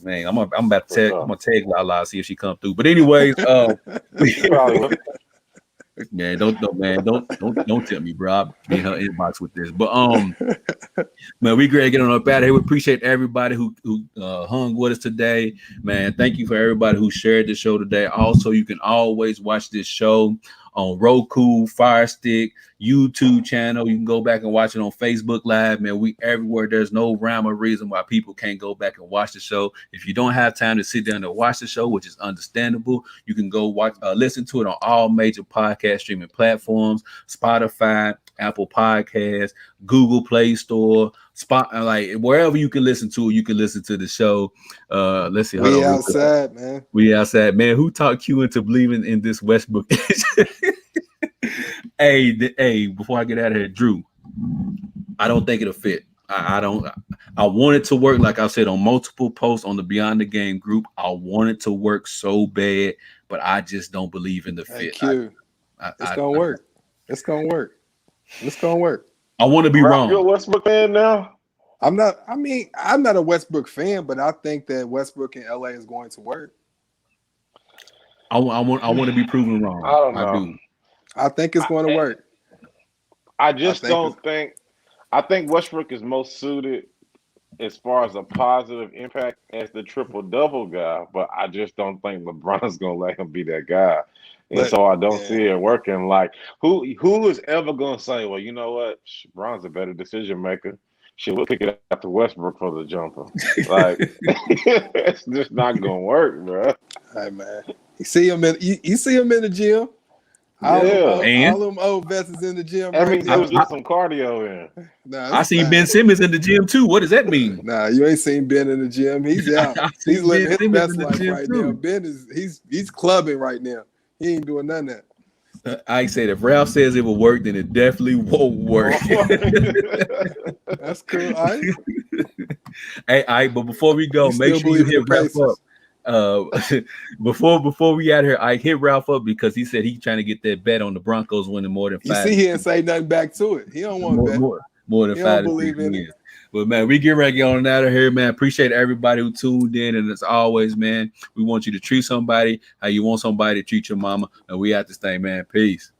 Man, I'm about to For tag. sure. I'm gonna tag Lala, see if she come through. But anyways, You probably will. man, don't tell me, bro. I'll be in her inbox with this. But man, we great getting on up out of here. We appreciate everybody who hung with us today. Man, thank you for everybody who shared the show today. Also, you can always watch this show on Roku, Fire Stick, YouTube channel. You can go back and watch it on Facebook Live. Man, we everywhere. There's no rhyme or reason why people can't go back and watch the show. If you don't have time to sit down and watch the show, which is understandable, you can go listen to it on all major podcast streaming platforms: Spotify, Apple Podcasts, Google Play Store, like wherever you can listen to it, you can listen to the show. Let's see. We outside, man. We outside, man. Who talked you into believing in this Westbrook? Hey, before I get out of here, Drew, I don't think it'll fit. I don't. I want it to work, like I said on multiple posts on the Beyond the Game group. I want it to work so bad, but I just don't believe in the Hey, fit. Q. It's gonna work. It's gonna work. It's gonna work. I want to be Ralph, you a wrong. Westbrook fan now? I'm not. I mean, I'm not a Westbrook fan, but I think that Westbrook in LA is going to work. I want to be proven wrong. I don't know. do. I think it's going to work. I just think don't think. I think Westbrook is most suited as far as a positive impact as the triple double guy, but I just don't think LeBron's gonna let him be that guy. And But so I don't yeah. see it working. Like who is ever gonna say, well, you know what, Bron's a better decision maker. Shit, we'll pick it up to Westbrook for the jumper. Like it's just not gonna work, bro. Hey man, you see him in the gym. Yeah. All them old vets is in the gym. That means he was now. getting some cardio in. Nah, I it's seen fine. Ben Simmons in the gym too. What does that mean? Nah, you ain't seen Ben in the gym. He's out. I He's seen living Ben his Simmons best in the life gym right too. now. Ben he's clubbing right now. He ain't doing none of that. I said if Ralph says it will work, then it definitely won't work. That's cool. All right. Hey, but before we go, You make still sure you believe in hit the Ralph up. Pacers? Before we out here, I hit Ralph up because he said he's trying to get that bet on the Broncos winning more than You 5. see, he didn't say nothing back to it. He don't want to bet. More than He 5 don't to 6 believe in it. wins. But man, we get ready to get on out of here, man. Appreciate everybody who tuned in, and as always, man, we want you to treat somebody how you want somebody to treat your mama, and we at this thing, man. Peace.